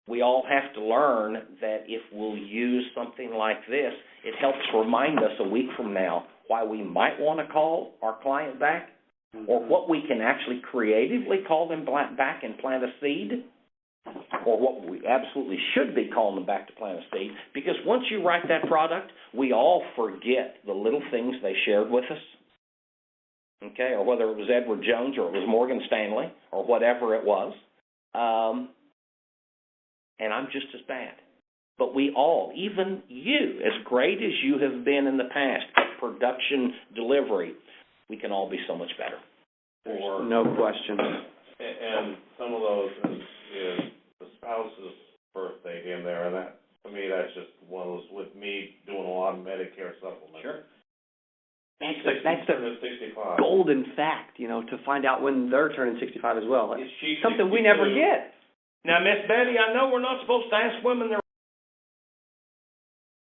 We all have to learn that if we'll use something like this, it helps remind us a week from now why we might want to call our client back, or what we can actually creatively call them back and plant a seed, or what we absolutely should be calling them back to plant a seed. Because once you write that product, we all forget the little things they shared with us, okay, or whether it was Edward Jones or it was Morgan Stanley or whatever it was. And I'm just as bad. But we all, even you, as great as you have been in the past at production delivery, we can all be so much better. Or no question. And some of those is the spouse's birthday in there, and that To me, that's just one of those, with me doing a lot of Medicare supplements. Sure. That's the Turning 65. golden fact, you know, to find out when they're turning 65 as well. Is she Something we never 62? get. Now, Miss Betty, I know we're not supposed to ask women their